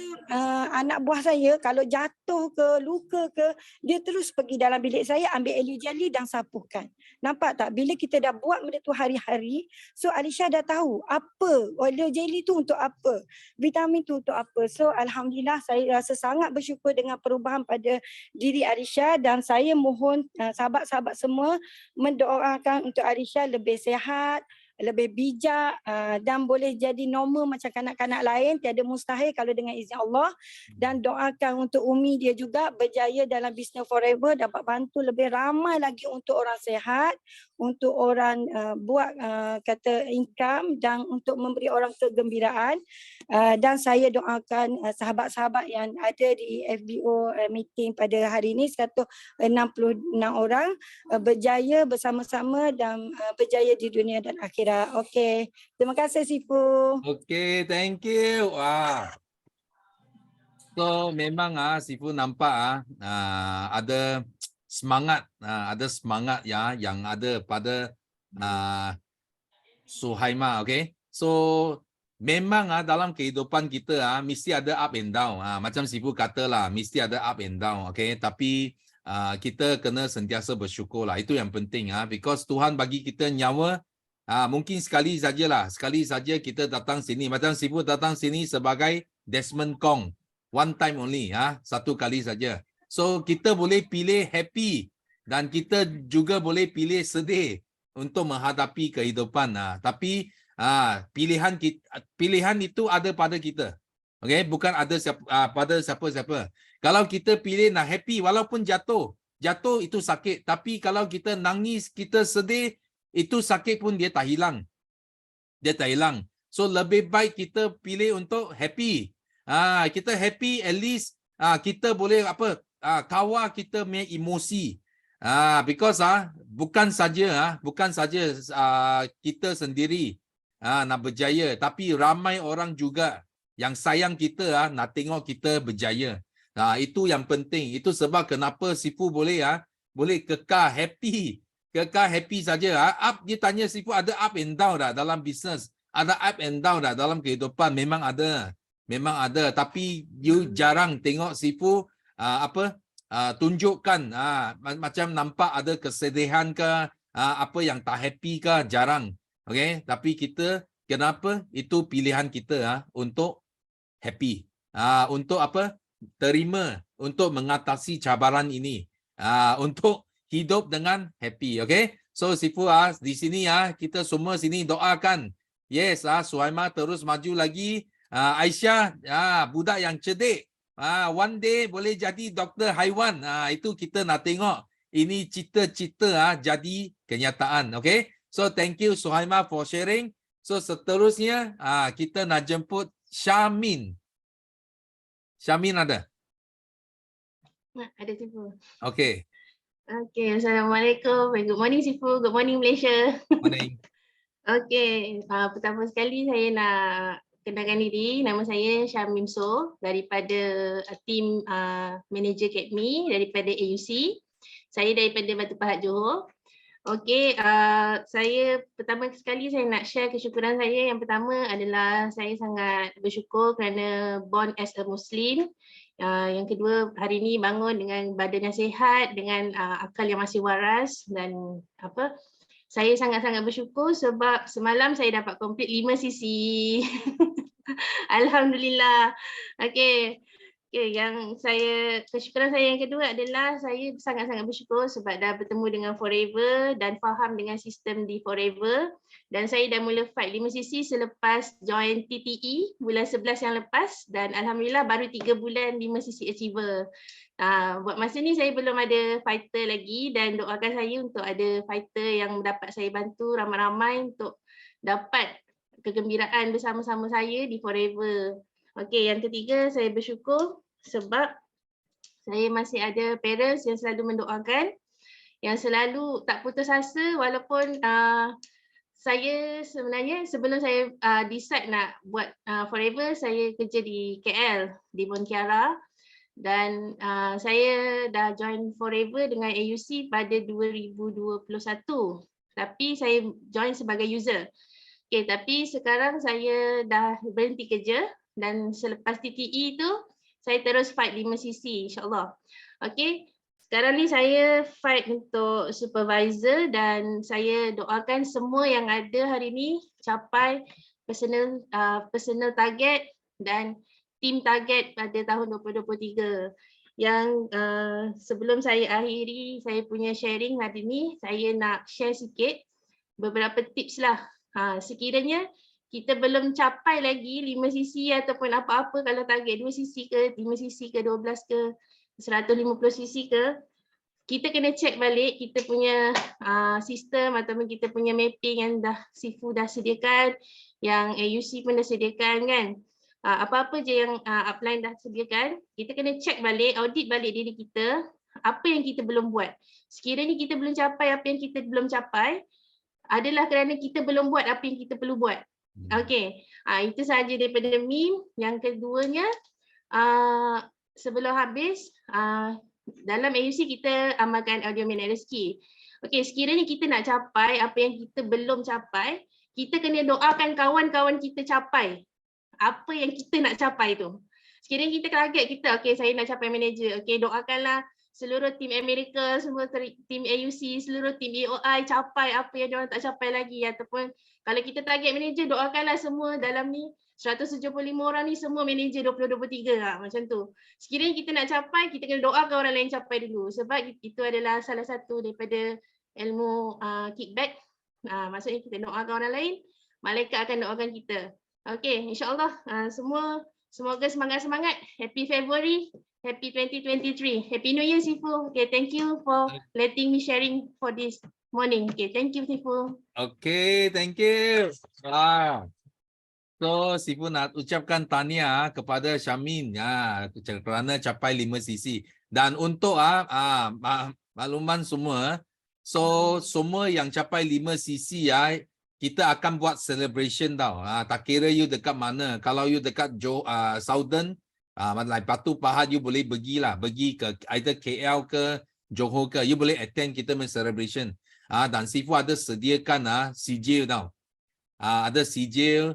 anak buah saya kalau jatuh ke, luka ke, dia terus pergi dalam bilik saya ambil Ellie jelly dan sapukan. Nampak tak? Bila kita dah buat benda tu hari-hari, so Alisha dah tahu apa Ellie jelly tu untuk apa, vitamin tu untuk apa. So alhamdulillah saya rasa sangat bersyukur dengan perubahan pada diri Alisha, dan saya mohon sahabat-sahabat semua mendoakan untuk Alisha lebih sihat, lebih bijak dan boleh jadi normal macam kanak-kanak lain. Tiada mustahil kalau dengan izin Allah. Dan doakan untuk Umi dia juga berjaya dalam bisnes forever, dapat bantu lebih ramai lagi untuk orang sehat, untuk orang buat kata income, dan untuk memberi orang kegembiraan. Dan saya doakan sahabat-sahabat yang ada di FBO meeting pada hari ini 166 orang berjaya bersama-sama dan berjaya di dunia dan akhirat. Okey. Terima kasih Sifu. Okay, thank you. Wah. So memang Sifu nampak ada semangat ya yang ada pada Suhaima, okay? So memang dalam kehidupan kita mesti ada up and down. Macam Sifu katalah, mesti ada up and down, okay? Tapi kita kena sentiasa bersyukur lah. Itu yang penting because Tuhan bagi kita nyawa. Mungkin sekali sajalah, sekali saja kita datang sini. Macam Sifu datang sini sebagai Desmond Kong, one time only, satu kali saja. So kita boleh pilih happy dan kita juga boleh pilih sedih untuk menghadapi kehidupan. Tapi pilihan itu ada pada kita, okay? Bukan ada pada siapa-siapa. Kalau kita pilih nak happy, walaupun jatuh itu sakit. Tapi kalau kita nangis, kita sedih, itu sakit pun dia tak hilang. So lebih baik kita pilih untuk happy. Kita happy, at least kita boleh kawal kita punya emosi. Because bukan saja kita sendiri nak berjaya, tapi ramai orang juga yang sayang kita nak tengok kita berjaya. Itu yang penting. Itu sebab kenapa Sifu boleh kekal happy. Kekal happy saja. Dia tanya Sifu ada up and down dah dalam bisnes. Ada up and down dah dalam kehidupan. Memang ada. Tapi you jarang tengok Sifu tunjukkan macam nampak ada kesedihan ke, apa yang tak happy ke, jarang. Okay? Tapi kita, kenapa? Itu pilihan kita untuk happy. Untuk terima, untuk mengatasi cabaran ini. Untuk hidup dengan happy, okay? So Sifu di sini kita semua sini doakan. Yes, Suhaima terus maju lagi. Aisyah budak yang cerdik. One day boleh jadi doktor haiwan. Itu kita nak tengok. Ini cita-cita jadi kenyataan, okay? So thank you Suhaima for sharing. So seterusnya kita nak jemput Syamin. Syamin ada? Ada Sifu. Okay. Okay, Assalamualaikum. Good morning Sifu. Good morning Malaysia. Morning. Okay, pertama sekali saya nak kenalkan diri. Nama saya Syamim So daripada tim Manager Academy daripada AUC. Saya daripada Batu Pahat Johor. Okay, saya pertama sekali saya nak share kesyukuran saya. Yang pertama adalah saya sangat bersyukur kerana born as a Muslim. Yang kedua, hari ini bangun dengan badan yang sihat, dengan akal yang masih waras, dan saya sangat-sangat bersyukur sebab semalam saya dapat complete 5 sisi. Alhamdulillah. Okay, yang kesyukuran saya yang kedua adalah saya sangat-sangat bersyukur sebab dah bertemu dengan Forever dan faham dengan sistem di Forever. Dan saya dah mula fight 5 sisi selepas join TTE bulan 11 yang lepas, dan alhamdulillah baru 3 bulan 5 sisi achiever. Buat masa ni saya belum ada fighter lagi, dan doakan saya untuk ada fighter yang dapat saya bantu ramai-ramai untuk dapat kegembiraan bersama-sama saya di Forever. Okey, yang ketiga saya bersyukur sebab saya masih ada parents yang selalu mendoakan, yang selalu tak putus asa walaupun saya sebenarnya sebelum saya decide nak buat Forever, saya kerja di KL, di Bontiara. Dan saya dah join Forever dengan AUC pada 2021. Tapi saya join sebagai user. Okay, tapi sekarang saya dah berhenti kerja dan selepas TTE tu saya terus fight 5cc insyaAllah. Okay, sekarang ni saya fight untuk supervisor dan saya doakan semua yang ada hari ni capai personal target dan team target pada tahun 2023. Yang sebelum saya akhiri saya punya sharing hari ni, saya nak share sikit beberapa tips lah. Sekiranya kita belum capai lagi 5cc ataupun apa-apa, kalau target 2cc ke, 5cc ke, 12 ke, 150cc ke, kita kena check balik kita punya sistem ataupun kita punya mapping yang dah Sifu dah sediakan, yang AUC pun dah sediakan kan. Apa-apa je yang upline dah sediakan, kita kena check balik, audit balik diri kita, apa yang kita belum buat. Sekiranya kita belum capai apa yang kita belum capai, adalah kerana kita belum buat apa yang kita perlu buat. Okey, itu sahaja daripada meme. Yang keduanya, sebelum habis, dalam AUC kita amalkan audio minat rezeki. Okey, sekiranya kita nak capai apa yang kita belum capai, kita kena doakan kawan-kawan kita capai apa yang kita nak capai tu. Sekiranya kita target kita, okey saya nak capai manager, okey doakanlah seluruh tim Amerika, semua tim AUC, seluruh tim EOI capai apa yang diorang tak capai lagi. Ataupun kalau kita target manager, doakanlah semua dalam ni 175 orang ni semua manager 2023 macam tu. Sekiranya kita nak capai, kita kena doakan orang lain capai dulu. Sebab itu adalah salah satu daripada ilmu kickback. Maksudnya kita doakan orang lain, malaikat akan doakan kita. Okey, insyaAllah semoga semangat-semangat. Happy February, happy 2023. Happy New Year Sifu. Okay, thank you for letting me sharing for this morning. Okay, thank you Sifu. Okay, thank you. So, Sifu nak ucapkan tahniah kepada Syamin kerana capai 5cc. Dan untuk makluman semua, so semua yang capai 5cc kita akan buat celebration tau. Tak kira you dekat mana. Kalau you dekat Southern, Batu Pahat, you boleh pergi ke either KL ke Johor ke, you boleh attend kita punya celebration. Dan Sifu ada sediakan sijil tau. Ada sijil.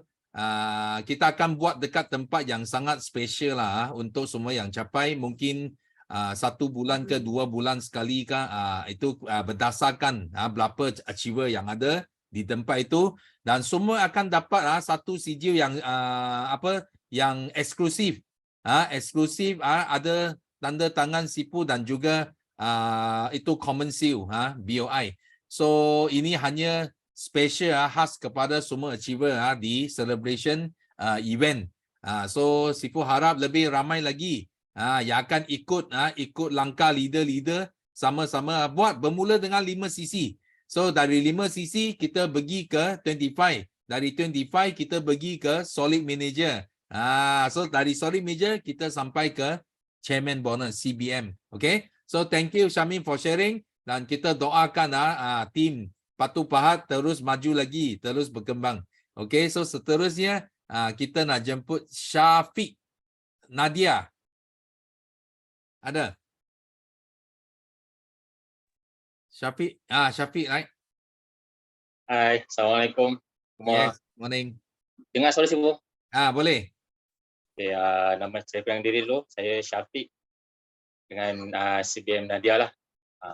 Kita akan buat dekat tempat yang sangat special lah untuk semua yang capai. Mungkin 1 bulan ke 2 bulan sekali ke, itu berdasarkan berapa achiever yang ada di tempat itu, dan semua akan dapat satu sijil yang yang eksklusif. Eksklusif, ada tanda tangan Sifu dan juga itu common seal, BOI. So ini hanya special khas kepada semua achiever di celebration event. So Sifu harap lebih ramai lagi yang akan ikut langkah leader-leader sama-sama buat, bermula dengan 5cc. So dari 5cc kita pergi ke 25. Dari 25 kita pergi ke solid manager. So dari solid manager kita sampai ke chairman bonus CBM. Okay. So thank you Syamin for sharing, dan kita doakan tim Batu Pahat terus maju lagi, terus berkembang. Okay. So seterusnya kita nak jemput Syafiq Nadia. Ada? Syafiq, right? Hai, Assalamualaikum. Yes, morning. Dengar suara Sifu? Boleh. Okay, nama saya pegang diri dulu. Saya Syafiq dengan CBM Nadia lah.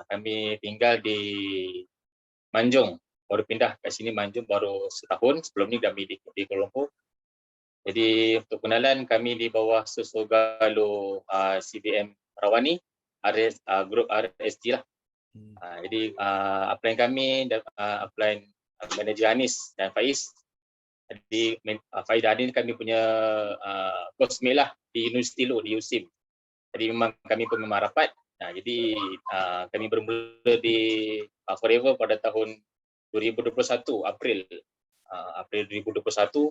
Kami tinggal di Manjung. Baru pindah kat sini Manjung baru setahun. Sebelum ni kami di Kuala Lumpur. Jadi untuk kenalan, kami di bawah Sosogalo CBM Rawani, grup RSG lah. Jadi upline kami, upline manager Anis dan Faiz. Jadi Faiz dan Anis kami punya cosmate lah di Universiti Lu, di USIM. Jadi memang kami pun memang rapat. Jadi kami bermula di Forever pada tahun 2021, April 2021,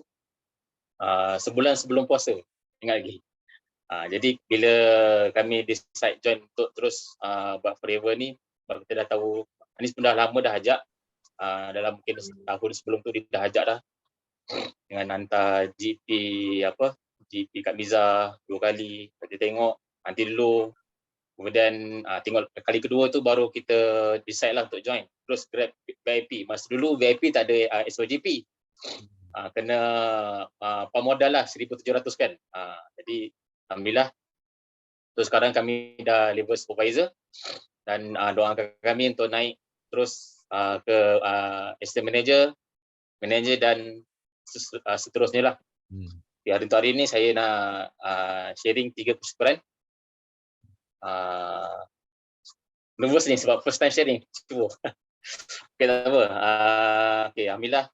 sebulan sebelum puasa, ingat lagi. Jadi bila kami decide join untuk terus buat Forever ni, baru kita dah tahu, Anis pun dah lama dah ajak, dalam mungkin tahun sebelum tu dia dah ajak dah dengan hantar GP kat Miza 2 kali, kita tengok nanti dulu. Kemudian tengok kali kedua tu baru kita decide lah untuk join. Terus Grab VIP. Masa dulu VIP tak ada SOGP. Kena pemodal lah 1,700 kan. Jadi alhamdulillah. Terus sekarang kami dah level supervisor dan doakan kami untuk naik terus ke assistant manager dan seterusnya lah. Di hari untuk hari ni saya nak sharing 3 persekitaran. Nervous ni sebab first time sharing. Cuba. Okay, tak apa. Okay, alhamdulillah.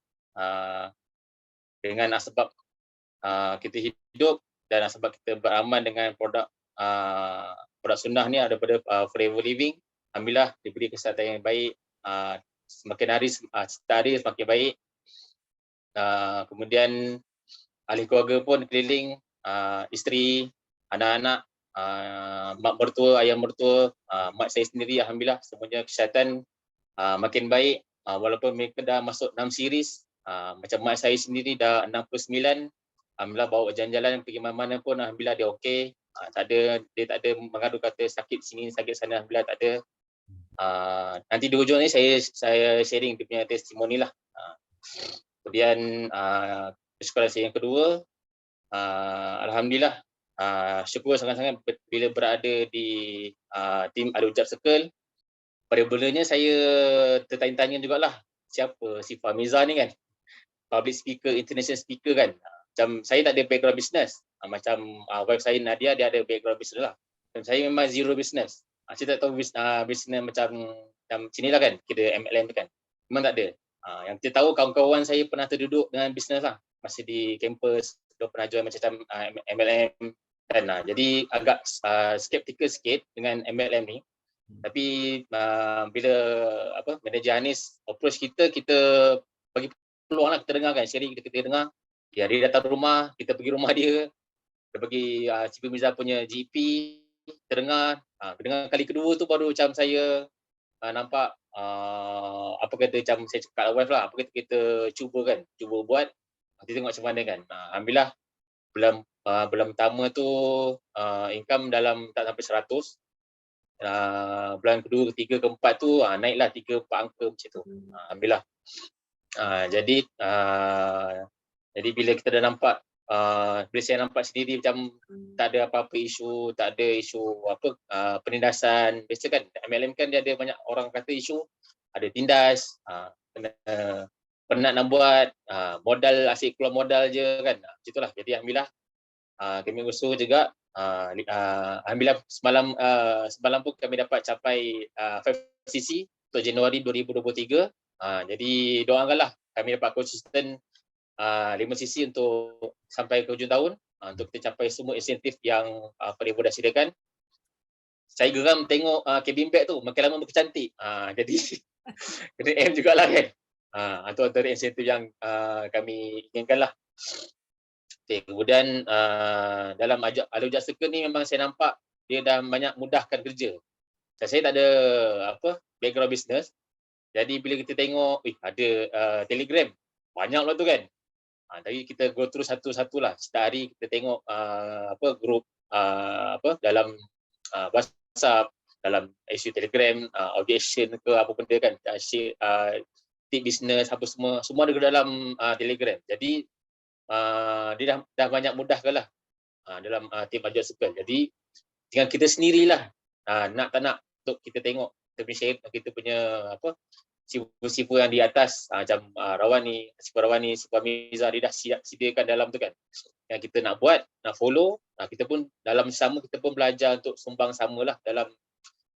Dengan sebab kita hidup dan sebab kita beramal dengan produk sunnah ni daripada Forever Living, alhamdulillah diberi kesihatan yang baik, semakin hari semakin baik. Kemudian ahli keluarga pun keliling, isteri, anak-anak, mak mertua, ayah mertua, mak saya sendiri, alhamdulillah semuanya kesihatan makin baik, walaupun mereka dah masuk 6 series. Macam mak saya sendiri dah 69, alhamdulillah bawa jalan-jalan pergi mana-mana pun alhamdulillah dia okey. Dia tak ada mengadu kata sakit sini sakit sana, alhamdulillah tak ada. Nanti di hujung ni saya sharing dia punya testimoni lah. Kemudian persekitaran saya yang kedua, alhamdulillah syukur sangat-sangat bila berada di tim Al-Ujab Circle. Pada mulanya saya tertanya-tanya jugalah, siapa si Fahmiza ni kan, public speaker, international speaker kan. Macam saya tak ada background business, macam wife saya Nadia dia ada background business lah. Dan saya memang zero business. Saya tak tahu business macam sini lah kan, kira MLM tu kan, memang tak ada. Yang kita tahu kawan-kawan saya pernah terduduk dengan business lah, masih di kampus, dia pernah join macam MLM kan. Jadi agak skeptical sikit dengan MLM ni. Tapi bila manager Anis approach kita bagi peluang lah, kita dengar kan, sharing kita dengar. Dia datang rumah, kita pergi rumah dia bagi Cikgu Miza punya GP, kita dengar. Dengar kali kedua tu baru macam saya nampak apa kata macam saya cakap wife lah, apa kata kita cuba buat, kita tengok macam mana kan. Alhamdulillah bulan pertama tu income dalam tak sampai 100. Bulan kedua, ketiga, keempat tu naiklah 3-4 angka macam tu. Alhamdulillah. Jadi bila kita dah nampak, bila saya nampak sendiri macam tak ada apa-apa isu, tak ada isu penindasan. Biasa kan MLM kan dia ada banyak orang kata isu, ada tindas, penat nak buat, modal asyik keluar modal je kan. Macam itulah. Jadi alhamdulillah kami usaha juga. Alhamdulillah semalam pun kami dapat capai 5cc untuk Januari 2023. Jadi doakanlah kami dapat konsisten 5cc untuk sampai ke hujung tahun, untuk kita capai semua insentif yang Forever dah sediakan. Saya geram tengok cabin bag tu makin lama makin cantik. Jadi kena aim jugalah kan. Itu antara insentif yang kami inginkan lah. Okay, kemudian dalam Al-Ujab Circle ni memang saya nampak dia dah banyak mudahkan kerja. Saya tak ada background business. Jadi bila kita tengok ada Telegram, banyak lah tu kan. Tapi kita go through satu-satu lah. Setiap hari kita tengok grup dalam WhatsApp, dalam isu Telegram, audition ke apa benda kan, tip business apa semua ada dalam Telegram. Jadi dia dah banyak mudahkan lah dalam tim Al-Ujab Circle. Jadi tinggal kita sendirilah nak tak nak untuk kita tengok kita punya sifu yang di atas, macam Rawani, Sifu Miza, dia dah sediakan dalam tu kan. Yang kita nak buat, nak follow, kita pun dalam sama kita pun belajar untuk sumbang samalah dalam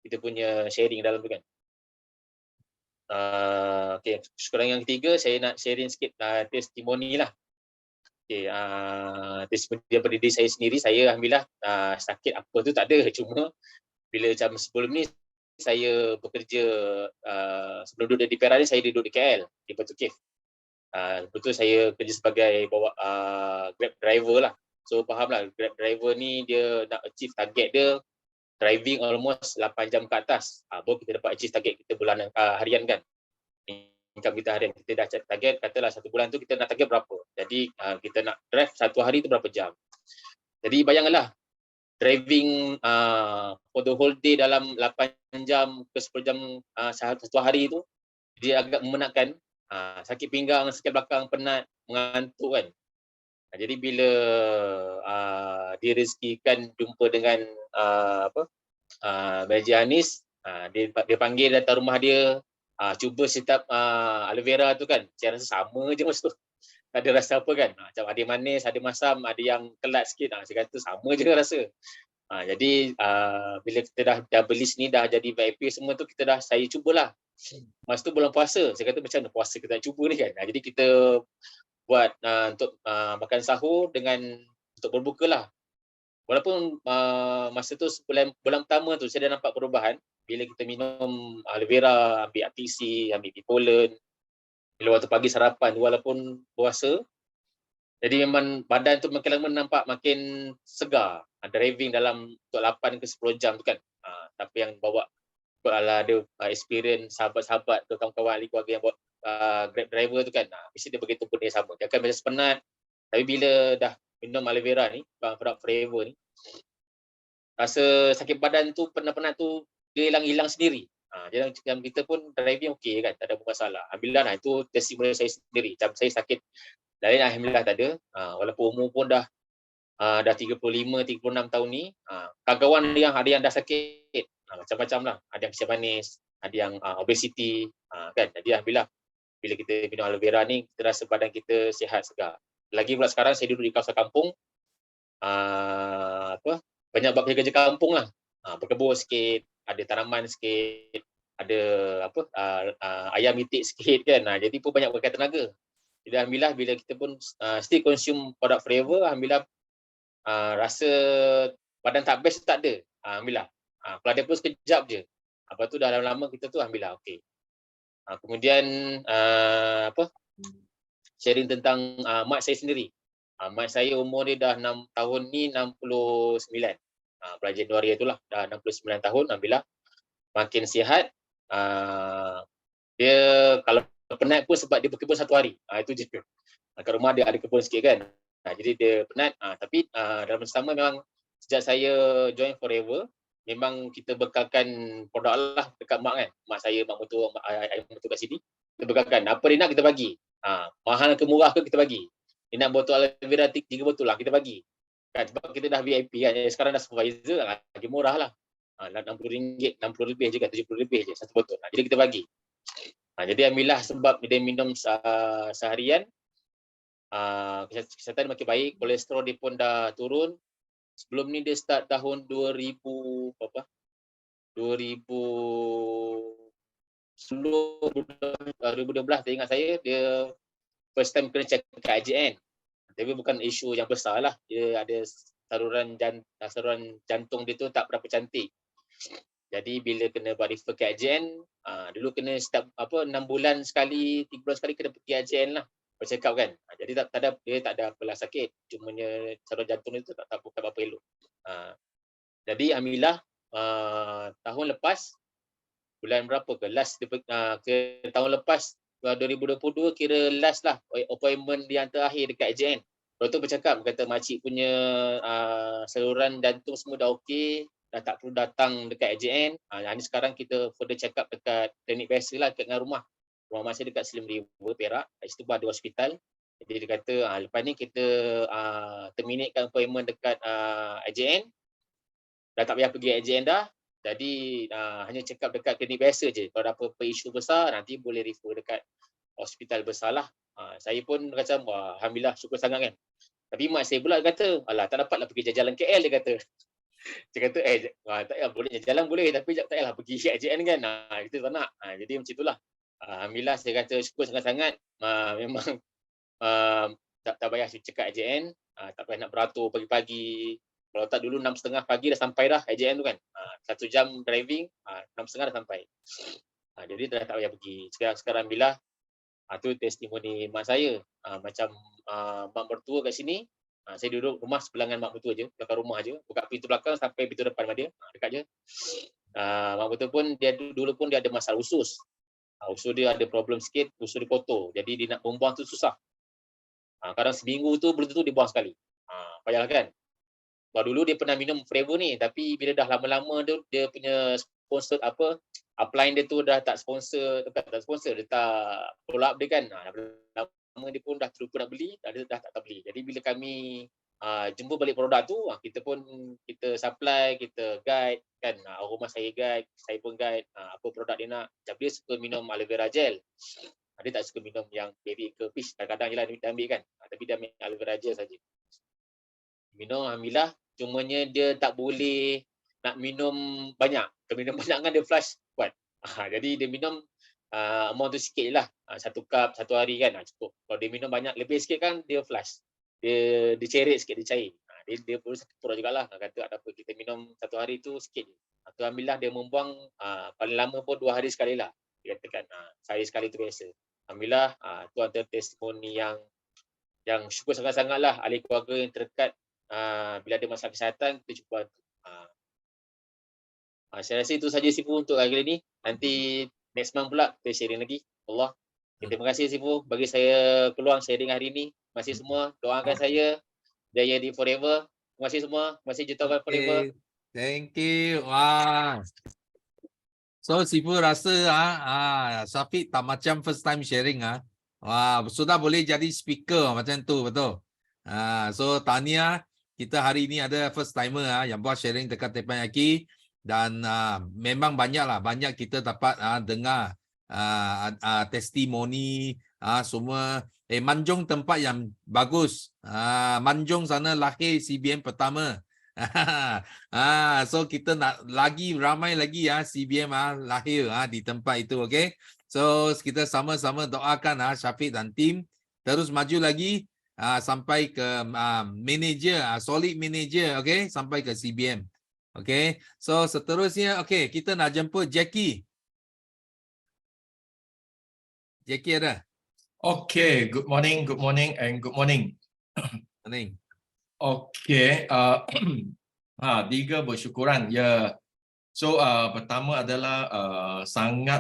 kita punya sharing dalam tu kan. Okay, sekarang yang ketiga saya nak sharing sikit testimoni lah. Okay, testimoni daripada diri saya sendiri. Saya alhamdulillah sakit apa tu tak ada, cuma bila macam sebelum ni saya bekerja, sebelum duduk di Perak ni saya duduk di KL, di Batu Cave. Betul saya kerja sebagai Grab driver lah. So faham lah, Grab driver ni dia nak achieve target dia driving almost 8 jam ke atas. Baru kita dapat achieve target kita harian kan. income kita harian. Kita dah set target, katalah 1 bulan tu kita nak target berapa. Jadi kita nak drive 1 hari tu berapa jam. Jadi bayangkanlah driving for the whole day dalam 8 jam ke 10 jam satu hari tu, dia agak memenatkan. Sakit pinggang, sakit belakang, penat, mengantuk kan. Jadi bila direzekikan jumpa dengan Manager Anis, dia panggil datang rumah dia, cuba set up aloe vera tu kan. Saya rasa sama je masa tu. Tak ada rasa apa kan. Macam ada yang manis, ada masam, ada yang kelat sikit. Saya kata sama je rasa. Jadi bila kita dah beli sini, dah jadi VIP semua tu, saya cubalah. Masa tu bulan puasa, saya kata macam mana puasa kita nak cuba ni kan. Jadi kita buat untuk makan sahur dengan untuk berbuka lah. Walaupun masa tu bulan pertama tu saya dah nampak perubahan. Bila kita minum aloe vera, ambil ATC, ambil bipolen, bila waktu pagi sarapan, walaupun puasa, jadi memang badan tu makin lama nampak makin segar. Driving dalam untuk 8 ke 10 jam tu kan. Tapi yang bawa ada experience sahabat-sahabat tu, kawan-kawan ahli keluarga yang buat Grab driver tu kan, mesti dia begitu pun dia sama. Dia akan macam penat. Tapi bila dah minum aloe vera ni, produk Forever ni, rasa sakit badan tu, penat-penat tu dia hilang sendiri. Jadi kita pun driving okey kan, tak ada masalah. Alhamdulillah itu testimoni saya sendiri. Macam saya sakit lain, alhamdulillah tak ada. Walaupun umur pun dah 35, 36 tahun ni, kawan yang ada yang dah sakit macam-macam lah. Ada yang kecil manis, ada yang obesity kan. Jadi alhamdulillah bila kita minum aloe vera ni, kita rasa badan kita sihat, segar. Lagi pula sekarang saya duduk di kawasan kampung, banyak buat kerja kampung lah. Berkebun sikit, ada tanaman sikit, ada ayam itik sikit kan. Jadi pun banyak pakai tenaga. Jadi alhamdulillah bila kita pun still consume produk Forever, alhamdulillah rasa badan tak best tak ada. Alhamdulillah. Kalau ada pun sekejap je. Lepas tu dah lama-lama kita tu alhamdulillah okey. Kemudian sharing tentang mak saya sendiri. Mak saya umur dia dah 6 tahun ni 69. Bulan Januari itulah dah 69 tahun, alhamdulillah. Makin sihat. Dia kalau penat pun sebab dia berkebun 1 hari. Itu je. Kat rumah dia ada kebun sikit kan. Jadi dia penat. Tapi dalam masa sama memang sejak saya join Forever, memang kita bekalkan produk lah dekat mak kan. Mak saya, mak mertua, ayah mertua kat sini. Kita bekalkan. Apa dia nak kita bagi. Mahal ke murah ke kita bagi. Dia nak botol aloe vera 3 botol lah kita bagi. Kan, sebab kita dah VIP kan. Sekarang dah supervisor lagi murah lah. RM60, 60 lebih je kan, 70 lebih je 1 botol. Jadi kita bagi. Jadi alhamdulillah sebab dia minum seharian, kesihatan makin baik, kolesterol dia pun dah turun. Sebelum ni dia start tahun 2012 saya ingat saya, dia first time kena check kat IJN. Tapi bukan isu yang besar lah. Dia ada saluran jantung dia tu tak berapa cantik. Jadi bila kena buat refer ke IJN, dulu kena setiap 6 bulan sekali, 3 bulan sekali kena pergi IJN lah. Check up kan. Jadi dia tak ada apalah sakit. Cumanya saluran jantung itu tak apa elok. Jadi alhamdulillah tahun lepas, bulan berapa ke last ke tahun lepas 2022 kira last lah appointment yang terakhir dekat IJN. Doktor bercakap, kata makcik punya saluran jantung semua dah okey, dah tak perlu datang dekat IJN. Ini sekarang kita further check up dekat klinik biasa lah dekat dengan rumah. Rumah mak saya dekat Slim River, Perak. Kat situ pun ada hospital. Jadi dia kata lepas ni kita terminatekan appointment dekat IJN. Dah tak payah pergi IJN dah. Jadi hanya check up dekat klinik biasa je. Kalau ada apa-apa isu besar, nanti boleh refer dekat hospital besar lah. Saya pun macam, alhamdulillah, syukur sangat kan. Tapi mak saya pula kata, alah tak dapatlah pergi jalan KL, dia kata. Dia kata, tak payah, boleh jalan boleh, tapi tak payahlah pergi IJN kan. Kita tak nak. Jadi macam itulah. Alhamdulillah, saya kata syukur sangat-sangat. Memang tak payah cekak IJN. Tak payah nak beratur pagi-pagi. Kalau tak dulu 6.30 pagi dah sampai dah IJN tu kan. 1 jam driving, 6.30 dah sampai. Jadi dah tak payah pergi. Sekarang alhamdulillah, tu testimoni mak saya. Macam mak mertua kat sini, saya duduk rumah sebelangan mak mertua je, belakang rumah je. Buka pintu belakang sampai pintu depan mak dia, dekat je. Mak mertua pun, dia dulu pun dia ada masalah usus. Usus dia ada problem sikit, usus dia kotor. Jadi dia nak membuang tu susah. Kadang seminggu tu belum tentu dia buang sekali. Payah kan? Sebab dulu dia pernah minum Forever ni, tapi bila dah lama-lama dia punya sponsor upline dia tu dah tak sponsor, tak sponsor, dia tak follow up dia kan. Lama dia pun dah terlupa nak beli, dia dah tak beli. Jadi bila kami jumpa balik produk tu, kita supply, kita guide kan, rumah saya guide, saya pun guide apa produk dia nak. Macam dia suka minum aloe vera gel. Dia tak suka minum yang berry ke peach, kadang-kadang je lah dia ambil kan. Tapi dia ambil aloe vera gel saja. Minum alhamdulillah, cumanya dia tak boleh nak minum banyak. Kalau minum banyak kan dia flush kuat. Jadi dia minum amount tu sikit je lah. 1 cup 1 hari kan cukup. Kalau dia minum banyak lebih sikit kan dia flush. Dia ceret sikit, dia cair. Dia perlu sakit perut jugalah. Kata tak apa, kita minum 1 hari tu sikit je. Alhamdulillah dia membuang paling lama pun 2 hari sekali lah. Dia katakan sehari sekali tu biasa. Alhamdulillah tu antara testimoni yang syukur sangat-sangat lah ahli keluarga yang terdekat bila ada masalah kesihatan kita cuba bantu. Saya rasa itu saja Sifu untuk hari ini. Nanti next month pula kita sharing lagi. Allah. Terima kasih Sifu bagi saya peluang sharing hari ini. Terima kasih semua. Doakan saya jaya di Forever. Terima kasih semua. Terima kasih Jutawan Forever. Thank you. Wah. So Sifu rasa Syafiq tak macam first time sharing Wah, sudah boleh jadi speaker macam tu, betul. So tahniah, kita hari ini ada first timer yang buat sharing dekat Teppanyaki dan memang banyak kita dapat dengar testimoni semua. Manjung tempat yang bagus. Manjung sana lahir CBM pertama. So kita nak ramai lagi CBM lahir di tempat itu, okey. So kita sama-sama doakan Syafiq dan tim terus maju lagi sampai ke manager, solid manager, okey, sampai ke CBM. Okey. So seterusnya okey, kita nak jemput Jackie. Jackie ada? Okay, good morning and good morning. Morning. Okay, tiga bersyukuran. Ya. So pertama adalah sangat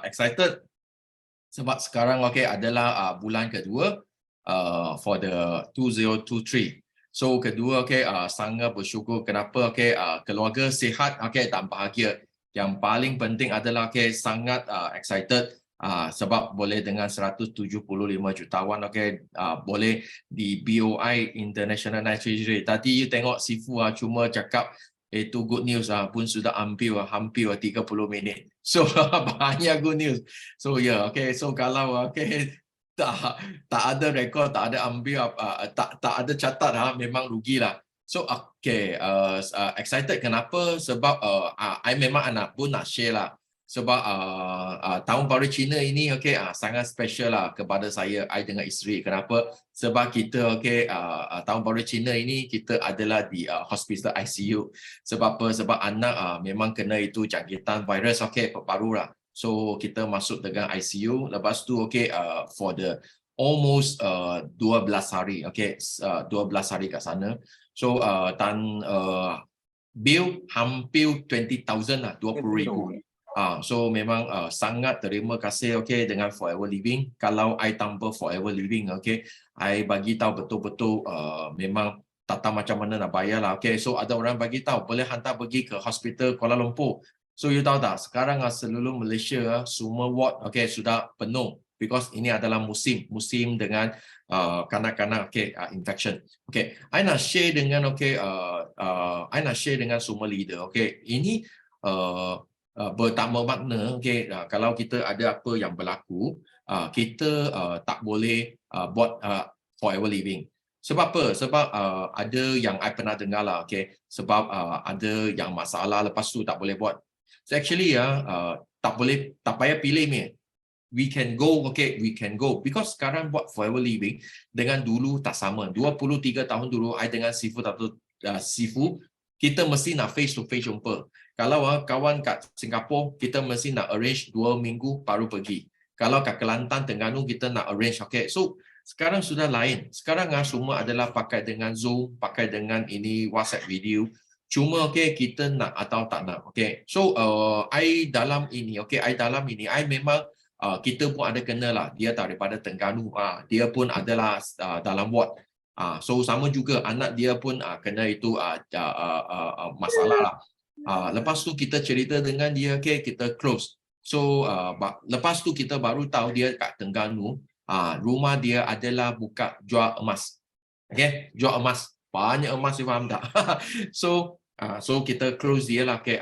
excited sebab sekarang adalah bulan kedua for the 2023. So kedua sangat bersyukur kenapa keluarga sihat dan bahagia. Yang paling penting adalah sangat excited sebab boleh dengan 175 jutawan boleh di BOI International Night Treasury. Tadi you tengok Sifu cuma cakap itu good news pun sudah hampir 30 minit. So banyak good news. So so kalau tak ada rekod, tak ada tak ada catat memang rugilah. So excited kenapa? Sebab I memang anak pun nak share lah. Sebab tahun baru Cina ini sangat special lah kepada saya, I dengan isteri. Kenapa? Sebab kita tahun baru Cina ini kita adalah di hospital ICU. Sebab apa? Sebab anak memang kena itu jangkitan virus baru lah. So kita masuk dengan ICU. Lepas tu for the almost 12 hari 12 hari kat sana. So bill hampir 20,000 lah, 20,000. So memang sangat terima kasih dengan Forever Living. Kalau I tanpa Forever Living I bagi tahu betul-betul memang tak tahu macam mana nak bayar lah. So ada orang bagi tahu boleh hantar pergi ke hospital Kuala Lumpur. So you tahu tak sekarang seluruh Malaysia semua ward sudah penuh because ini adalah musim dengan kanak-kanak infection. I nak share dengan I nak share dengan semua leader. Ini bertambah makna kalau kita ada apa yang berlaku kita tak boleh buat Forever Living. Sebab apa? Sebab ada yang I pernah dengar lah sebab ada yang masalah lepas tu tak boleh buat. So actually tak boleh, tak payah pilih ni. We can go, we can go. Because sekarang buat Forever Living dengan dulu tak sama. 23 tahun dulu I dengan Sifu kita mesti nak face to face jumpa. Kalau kawan kat Singapura, kita mesti nak arrange 2 minggu baru pergi. Kalau kat Kelantan, Terengganu, kita nak arrange. So, sekarang sudah lain. Sekarang semua adalah pakai dengan Zoom, pakai dengan ini WhatsApp video. Cuma kita nak atau tak nak. So, I dalam ini, I memang kita pun ada kena lah, dia daripada Terengganu, dia pun adalah dalam ward. So sama juga anak dia pun kena itu masalah lah. Lepas tu kita cerita dengan dia, okay, kita close. So lepas tu kita baru tahu dia kat Terengganu, rumah dia adalah buka jual emas. Okay, jual emas. Banyak emas, you faham tak? So kita close dia lah, okay,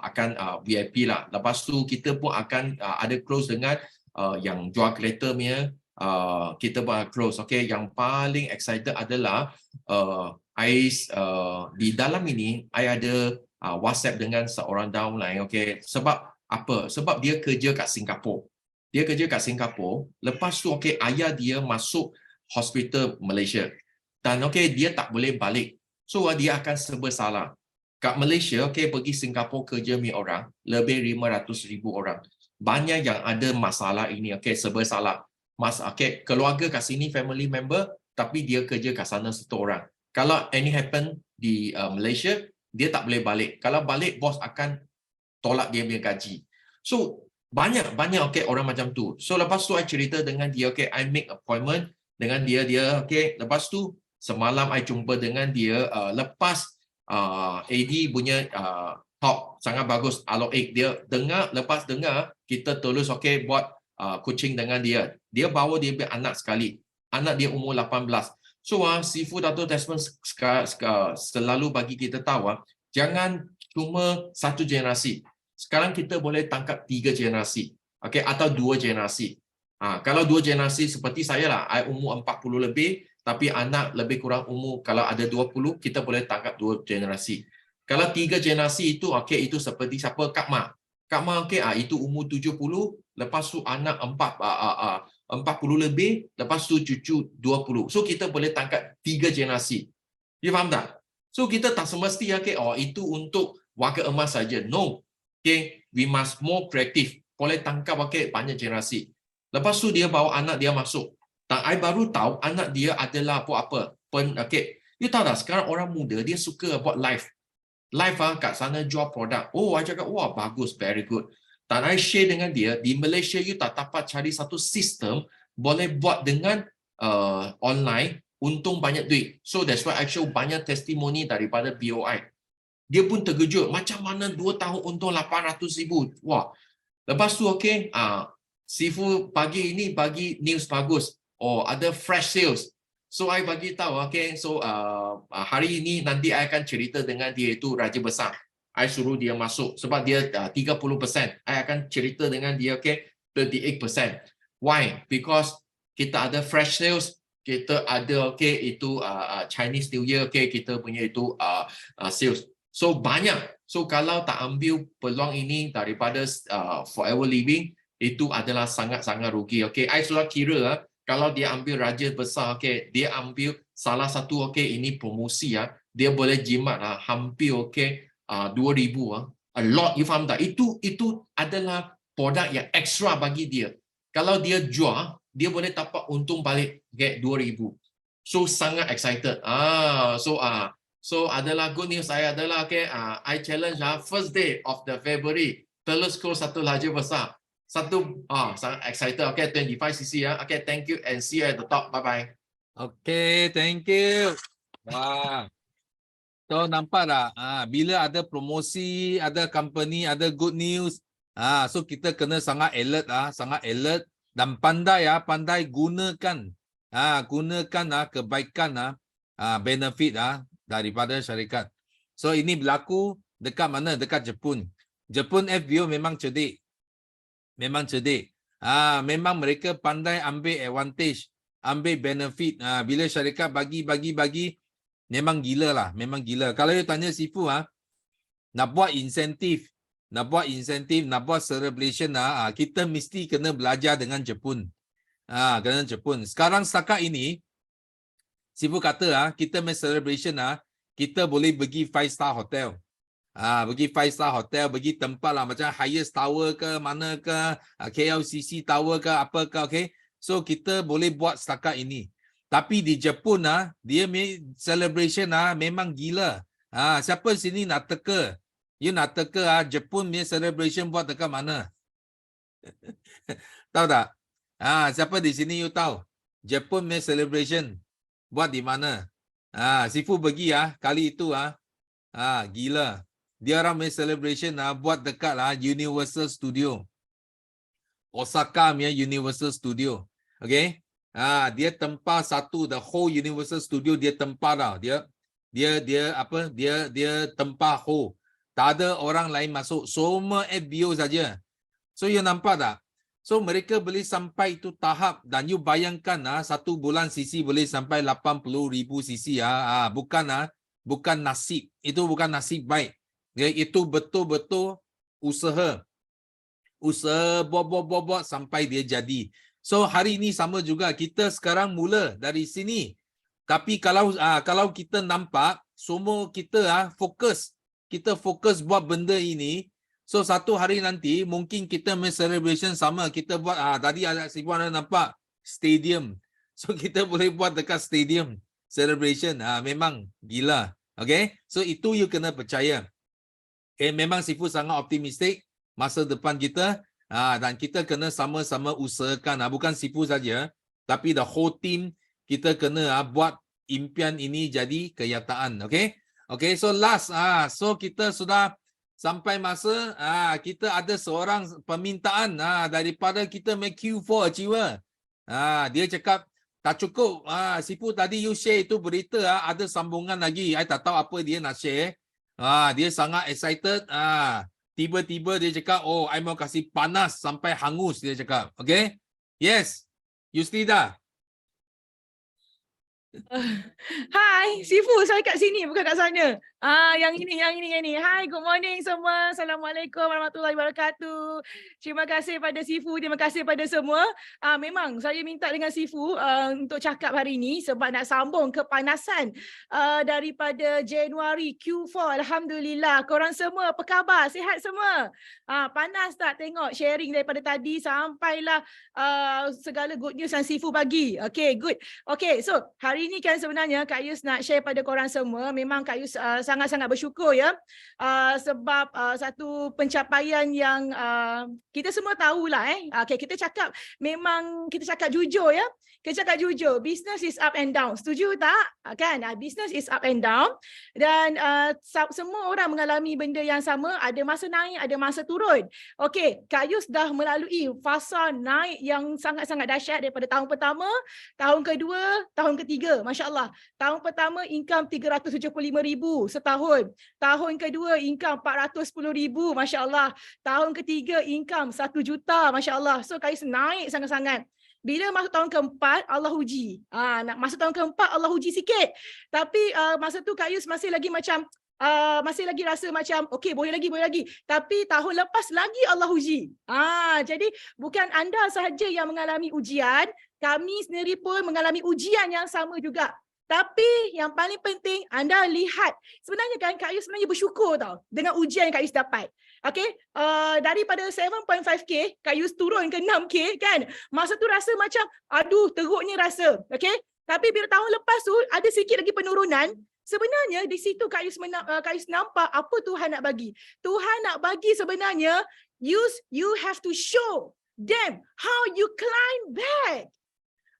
akan VIP lah. Lepas tu kita pun akan ada close dengan yang jual kereta punya, kita pun close. Okay, yang paling excited adalah di dalam ini I ada WhatsApp dengan seorang downline. Okay, sebab apa? Sebab dia kerja kat Singapura. Dia kerja kat Singapura. Lepas tu, okay, ayah dia masuk hospital Malaysia. Dan okay, dia tak boleh balik. So dia akan serba salah. Kat Malaysia, okay, pergi Singapura kerja mi orang, lebih 500,000 orang. Banyak yang ada masalah ini, okay, serba salah. Okay, keluarga kat sini family member, tapi dia kerja kat sana satu orang. Kalau any happen di Malaysia, dia tak boleh balik. Kalau balik, bos akan tolak dia punya gaji. So banyak okay, orang macam tu. So lepas tu I cerita dengan dia, okay, I make appointment dengan dia, okay. Lepas tu semalam I jumpa dengan dia, lepas AD punya talk sangat bagus, Alo 8, dia dengar, lepas dengar kita terus, okay, buat coaching dengan dia. Dia bawa dia punya anak sekali. Anak dia umur 18. So Sifu Dato' Desmond selalu bagi kita tahu, jangan cuma satu generasi. Sekarang kita boleh tangkap 3 generasi, okay, atau 2 generasi. Kalau 2 generasi seperti saya lah, I umur 40 lebih, tapi anak lebih kurang umur, kalau ada 20, kita boleh tangkap 2 generasi. Kalau 3 generasi itu, okay, itu seperti siapa? Kak Ma. Kak Ma, okay, itu umur 70, lepas tu anak 40 lebih, lepas tu cucu 20. So kita boleh tangkap 3 generasi. You faham tak? So kita tak semesti, okay, itu untuk warga emas saja. No. Okay, we must more creative. Boleh tangkap, okay, banyak generasi. Lepas tu dia bawa anak dia masuk. Dan I baru tahu anak dia adalah apa-apa. Okay. You tahu tak, sekarang orang muda, dia suka buat live. Live kat sana jual produk. Oh, I cakap, wah, bagus, very good. Dan I share dengan dia, di Malaysia, you tak dapat cari satu sistem, boleh buat dengan online, untung banyak duit. So, that's why I show banyak testimoni daripada BOI. Dia pun terkejut, macam mana 2 tahun untung 800,000. Wah. Lepas tu, okay, Sifu pagi ini bagi news bagus. Oh, ada fresh sales. So, I bagi tahu, okay, so hari ini nanti I akan cerita dengan dia, itu Raja Besar. I suruh dia masuk sebab dia 30%. I akan cerita dengan dia, okay, 38%. Why? Because kita ada fresh sales, kita ada, okay, itu Chinese New Year, okay, kita punya itu sales. So banyak. So kalau tak ambil peluang ini daripada Forever Living, itu adalah sangat-sangat rugi. Okay, I sudah kira kalau dia ambil Raja Besar, okay, dia ambil salah satu, okay, ini promosi, dia boleh jimat hampir, okay, 2,000. A lot, you faham tak? Itu adalah produk yang extra bagi dia. Kalau dia jual, dia boleh dapat untung balik, okay, 2,000. So sangat excited. So adalah good news saya adalah, okay, I challenge first day of the February terus close satu Raja Besar. Sangat excited. Okay, 25cc. Okay, thank you and see you at the top. Bye bye. Okay, thank you. Wah. So nampak tak? Bila ada promosi, ada company, ada good news, so kita kena sangat alert, sangat alert dan pandai, pandai gunakan, kebaikan, benefit daripada syarikat. So ini berlaku dekat mana? Dekat Jepun. Jepun FBO memang cerdik. Memang cerdik. Memang mereka pandai ambil advantage, ambil benefit. Bila syarikat bagi, memang gila lah. Memang gila. Kalau you tanya Sifu, nak buat insentif, nak buat celebration, kita mesti kena belajar dengan Jepun. Dengan Jepun. Sekarang setakat ini, Sifu kata, kita main celebration, kita boleh pergi 5-star hotel. Pergi 5-star hotel, pergi tempat lah macam highest tower ke, mana ke, KLCC tower ke, apa ke, okay. So kita boleh buat setakat ini. Tapi di Jepun, dia celebration memang gila. Siapa sini nak teka? You nak teka Jepun punya celebration buat dekat mana? Tahu tak? Siapa di sini you tahu? Japan May Celebration buat di mana? Sifu pergi kali itu gila. Dia orang May Celebration buat dekat Universal Studio. Osaka punya Universal Studio. Okay? Dia tempah satu, the whole Universal Studio dia tempah tau. Dia tempah whole. Tak ada orang lain masuk, semua FBO saja. So you nampak tak? So mereka boleh sampai itu tahap, dan you bayangkan satu bulan CC boleh sampai 80,000 CC bukan nasib. Itu bukan nasib baik. Okay? Itu betul-betul usaha. Usaha buat sampai dia jadi. So hari ini sama juga, kita sekarang mula dari sini. Tapi kalau kita nampak semua kita fokus. Kita fokus buat benda ini. So satu hari nanti mungkin kita main celebration sama, kita buat tadi ada si puan nampak stadium. So kita boleh buat dekat stadium celebration. Memang gila. Okay? So itu you kena percaya. Okay, memang Sifu sangat optimistik masa depan kita, dan kita kena sama-sama usahakan, bukan Sifu saja, tapi the whole team kita kena buat impian ini jadi kenyataan. Okay? Okay, so last, so kita sudah sampai masa kita ada seorang permintaan daripada kita make Q4 achiever. Dia cakap tak cukup. Sifu tadi you share itu berita, ada sambungan lagi. I tak tahu apa dia nak share. Dia sangat excited. Tiba-tiba dia cakap, oh, I mau kasih panas sampai hangus, dia cakap. Okay? Yes. Yustida. Hai, Sifu, saya kat sini bukan kat sana. Yang ini. Hai, good morning semua. Assalamualaikum warahmatullahi wabarakatuh. Terima kasih pada Sifu, terima kasih pada semua. Memang saya minta dengan Sifu untuk cakap hari ini sebab nak sambung kepanasan daripada Januari Q4. Alhamdulillah. Korang semua apa khabar? Sihat semua? Panas tak tengok sharing daripada tadi sampailah segala good news yang Sifu bagi. Okay, good. Okay, so hari ini kan sebenarnya Kak Yus nak share pada korang semua. Memang Kak Yus sangat-sangat bersyukur ya, sebab satu pencapaian yang kita semua tahulah. Okay, kita cakap jujur ya. Kita cakap jujur, business is up and down. Setuju tak? Kan? Business is up and down. Dan semua orang mengalami benda yang sama. Ada masa naik, ada masa turun. Okey, Kak Yus dah melalui fasa naik yang sangat-sangat dahsyat daripada tahun pertama, tahun kedua, tahun ketiga. Masya Allah. Tahun pertama income 375,000 setahun. Tahun kedua income 410,000. Masya Allah. Tahun ketiga income 1 juta. Masya Allah. So Kak Yus naik sangat-sangat. Bila masuk tahun keempat, Allah uji. Nak masuk tahun keempat, Allah uji sikit. Tapi masa tu Kak Yus masih lagi macam, masih lagi rasa macam, okey boleh lagi. Tapi tahun lepas lagi Allah uji. Jadi bukan anda sahaja yang mengalami ujian, kami sendiri pun mengalami ujian yang sama juga. Tapi yang paling penting anda lihat, sebenarnya kan Kak Yus sebenarnya bersyukur tau dengan ujian yang Kak Yus dapat. Okay, daripada 7.5K, Kak Yus turun ke 6K kan. Masa tu rasa macam, aduh teruknya rasa. Okay, tapi bila tahun lepas tu ada sikit lagi penurunan. Sebenarnya di situ Kak Yus nampak apa Tuhan nak bagi. Tuhan nak bagi sebenarnya, you have to show them how you climb back.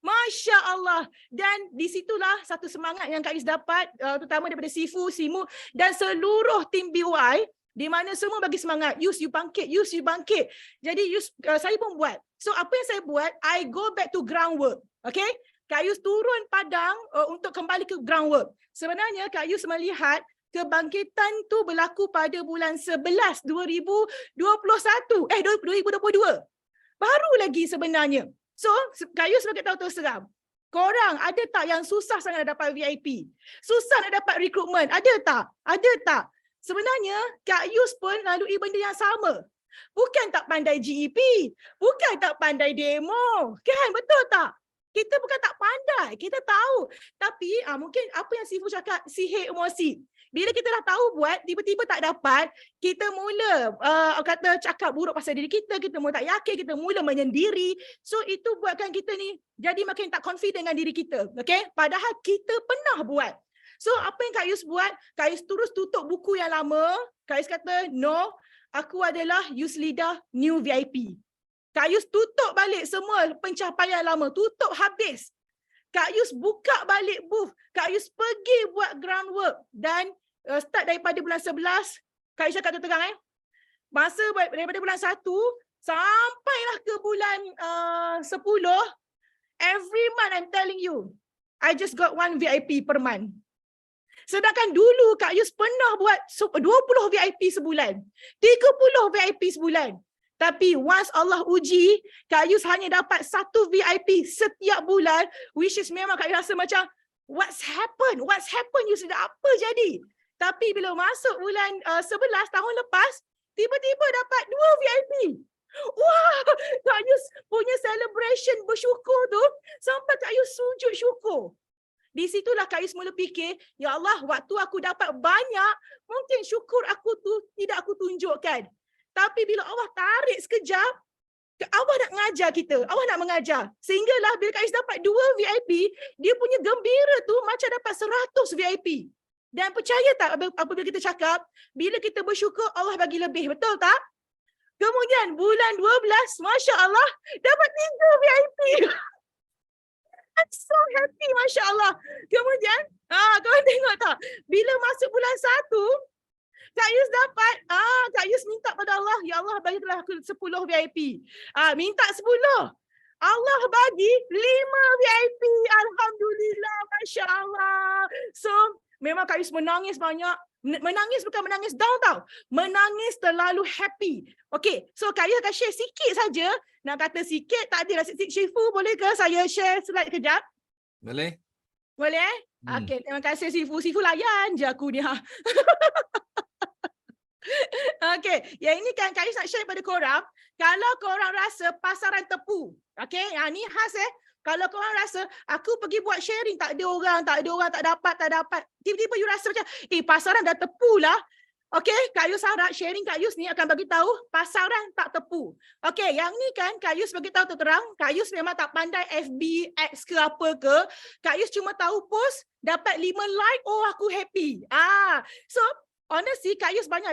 Masya Allah. Dan di situlah satu semangat yang Kak Yus dapat, terutama daripada Sifu, Simu dan seluruh tim BY, di mana semua bagi semangat, Yus you bangkit. Jadi saya pun buat. So apa yang saya buat, I go back to groundwork. Okay, Kak Yus turun padang untuk kembali ke groundwork. Sebenarnya Kak Yus melihat kebangkitan tu berlaku pada bulan 11 2022. Baru lagi sebenarnya. So Kak Yus sebagai tahu terus terang, korang ada tak yang susah sangat nak dapat VIP? Susah nak dapat rekrutmen? Ada tak? Sebenarnya Kak Yus pun lalui benda yang sama. Bukan tak pandai GEP, bukan tak pandai demo, kan? Betul tak? Kita bukan tak pandai, kita tahu. Tapi mungkin apa yang Sifu cakap, sihir emosi. Bila kita dah tahu buat, tiba-tiba tak dapat, kita mula kata cakap buruk pasal diri kita mula tak yakin, kita mula menyendiri. So itu buatkan kita ni jadi makin tak confident dengan diri kita. Okay? Padahal kita pernah buat. So apa yang Kak Yus buat, Kak Yus terus tutup buku yang lama. Kak Yus kata, no, aku adalah Yus Leader New VIP. Kak Yus tutup balik semua pencapaian lama, tutup habis. Kak Yus buka balik booth, Kak Yus pergi buat groundwork dan start daripada bulan 11, Kak Yus cakap terang masa daripada bulan 1 sampailah ke bulan 10, every month I'm telling you, I just got 1 VIP per month. Sedangkan dulu Kak Yus pernah buat 20 VIP sebulan, 30 VIP sebulan. Tapi once Allah uji, Kak Yus hanya dapat 1 VIP setiap bulan, which is memang Kak Yus rasa macam, what's happened? What's happened? You sudah apa jadi? Tapi bila masuk bulan 11 tahun lepas, tiba-tiba dapat 2 VIP. Wah, Kak Yus punya celebration bersyukur tu, sampai Kak Yus sujud syukur. Di situlah Kak Yus mula fikir, ya Allah, waktu aku dapat banyak, mungkin syukur aku tu tidak aku tunjukkan. Tapi bila Allah tarik sekejap, Allah nak mengajar kita, Allah nak mengajar. Sehinggalah bila Kak Yus dapat 2 VIP, dia punya gembira tu macam dapat 100 VIP. Dan percaya tak apabila kita cakap, bila kita bersyukur, Allah bagi lebih, betul tak? Kemudian bulan 12, Masya Allah, dapat 3 VIP. I'm so happy, Masya Allah. Kemudian, korang tengok tak? Bila masuk bulan 1, Kak Yus dapat, Kak Yus minta pada Allah, ya Allah bagilah aku 10 VIP. Minta 10. Allah bagi 5 VIP. Alhamdulillah, Masya Allah. So, memang Kak Yus menangis banyak. Menangis bukan menangis down tau. Menangis terlalu happy. Okay, so Kak Yus akan share sikit saja. Nak kata sikit, tak adalah sikit. Syifu, boleh ke saya share slide kejap? Boleh? Boleh? Okay, terima kasih Syifu. Syifu layan je aku ni. Okay, yang ini kan Kak Yus nak share pada korang. Kalau korang rasa pasaran tepu, okay, ni khas kalau korang rasa aku pergi buat sharing tak ada orang tak dapat. Tiba-tiba you rasa macam, pasaran dah tepu lah. Okay, Kak Yus harap sharing Kak Yus ni akan bagi tahu pasaran tak tepu. Okay, yang ni kan Kak Yus bagi tahu terang, Kak Yus memang tak pandai FB, X ke apa ke. Kak Yus cuma tahu post, dapat 5 like, oh aku happy. So honestly, Kak Yus banyak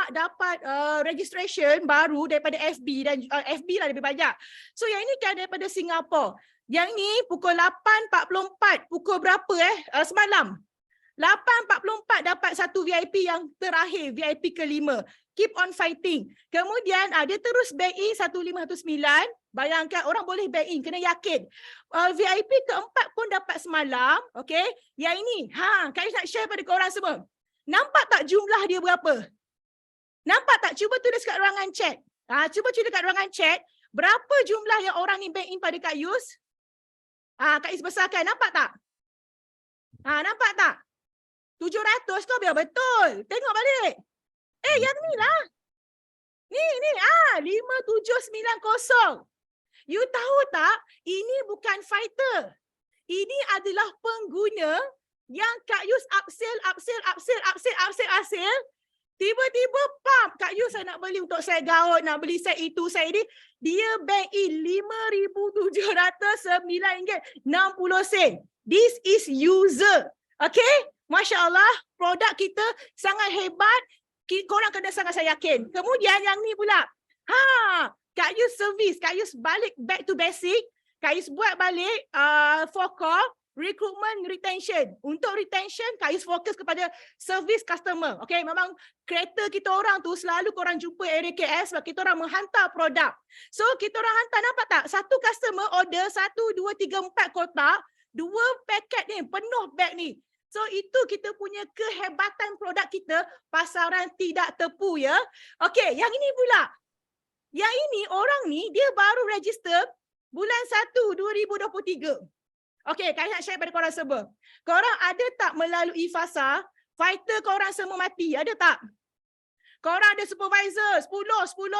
dapat registration baru daripada FB dan FB lah lebih banyak. So yang ini kan daripada Singapura. Yang ni pukul 8.44, pukul berapa semalam? 8.44 dapat 1 VIP yang terakhir, VIP ke-5. Keep on fighting. Kemudian dia terus back in 1519. Bayangkan orang boleh back in, kena yakin. VIP ke-4 pun dapat semalam. Okay. Yang ini, Kak Yus nak share pada korang semua. Nampak tak jumlah dia berapa? Nampak tak? Cuba tulis kat ruangan chat. Cuba tulis kat ruangan chat. Berapa jumlah yang orang ni bank in pada Kak Yus? Kak Yus besarkan. Nampak tak? Nampak tak? 700 kau biar betul. Tengok balik. Yang ni lah. Ni. 5790. You tahu tak? Ini bukan fighter. Ini adalah pengguna yang Kak Yus upsell. Tiba-tiba Kak Yus saya nak beli untuk saya gaut, nak beli set itu, set ini. Dia bank in RM5,709.60. This is user. Okay? Masya Allah, produk kita sangat hebat. Korang kena sangat saya yakin. Kemudian yang ni pula. Kak Yus service, Kak Yus balik back to basic. Kak Yus buat balik forecast. Recruitment, retention. Untuk retention, Kak Yus fokus kepada service customer. Okay, memang kereta kita orang tu selalu korang jumpa area KS sebab kita orang menghantar produk. So, kita orang hantar, nampak tak? Satu customer order 1, 2, 3, 4 kotak, 2 paket ni, penuh bag ni. So, itu kita punya kehebatan produk kita, pasaran tidak tepu ya. Okay, yang ini pula. Yang ini, orang ni, dia baru register bulan 1, 2023. Okey, Kak nak share pada korang semua. Korang ada tak melalui fasa, fighter korang semua mati? Ada tak? Korang ada supervisor, 10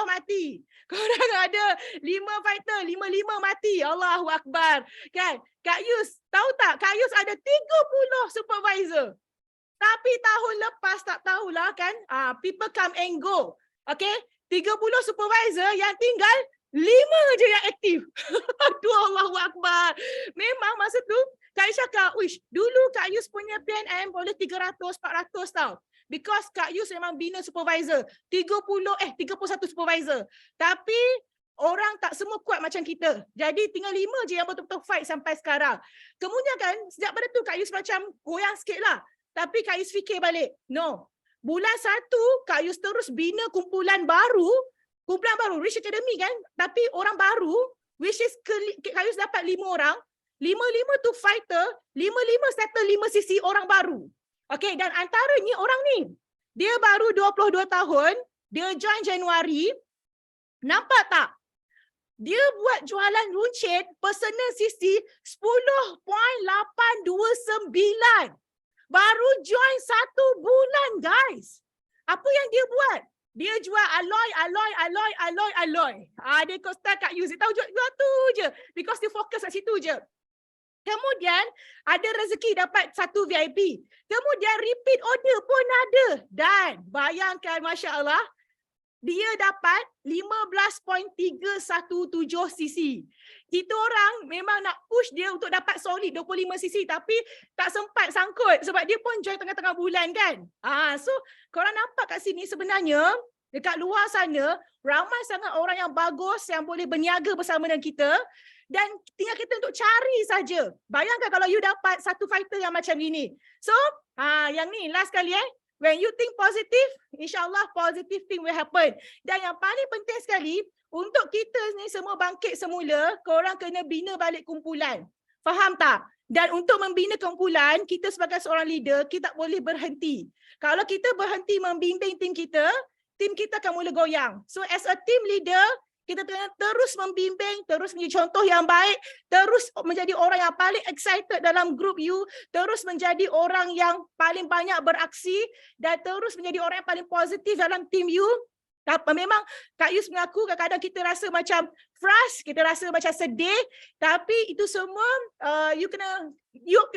mati. Korang ada 5 fighter, 5 mati. Allahu Akbar. Kan? Kak Yus, tahu tak? Kak Yus ada 30 supervisor. Tapi tahun lepas tak tahulah kan, people come and go. Okey, 30 supervisor yang tinggal 5 je yang aktif. Aduh, Allahu Akbar. Memang masa tu, Kak Yus cakap, dulu Kak Yus punya PNM boleh 300, 400 tau. Because Kak Yus memang bina supervisor. 31 supervisor. Tapi orang tak semua kuat macam kita. Jadi tinggal 5 je yang betul-betul fight sampai sekarang. Kemudian kan sejak pada tu Kak Yus macam goyang sikit lah. Tapi Kak Yus fikir balik, no. Bulan 1 Kak Yus terus bina kumpulan baru Rich Academy kan. Tapi orang baru, which is Kak Yus dapat 5 orang. 5 tu fighter, 5 settle 5 sisi orang baru. Okay, dan antaranya orang ni, dia baru 22 tahun, dia join Januari. Nampak tak? Dia buat jualan runcit personal sisi 10.829. Baru join 1 bulan guys. Apa yang dia buat? Dia jual alloy. Dia kostar Kak Yus. Dia tahu jual tu je. Because dia fokus kat situ je. Kemudian ada rezeki dapat 1 VIP. Kemudian repeat order pun ada. Dan bayangkan Masya Allah, dia dapat 15.317 cc. Kita orang memang nak push dia untuk dapat solid 25 cc tapi tak sempat sangkut sebab dia pun join tengah-tengah bulan kan. So korang nampak kat sini sebenarnya dekat luar sana ramai sangat orang yang bagus yang boleh berniaga bersama dengan kita dan tinggal kita untuk cari saja. Bayangkan kalau you dapat satu fighter yang macam gini. So yang ni last kali when you think positive, insyaAllah positive thing will happen. Dan yang paling penting sekali, untuk kita ni semua bangkit semula, korang kena bina balik kumpulan. Faham tak? Dan untuk membina kumpulan, kita sebagai seorang leader, kita tak boleh berhenti. Kalau kita berhenti membimbing tim kita akan mula goyang. So as a team leader, kita kena terus membimbing, terus menjadi contoh yang baik, terus menjadi orang yang paling excited dalam grup you, terus menjadi orang yang paling banyak beraksi dan terus menjadi orang yang paling positif dalam tim you. Memang Kak Yus mengaku kadang-kadang kita rasa macam frust, kita rasa macam sedih, tapi itu semua you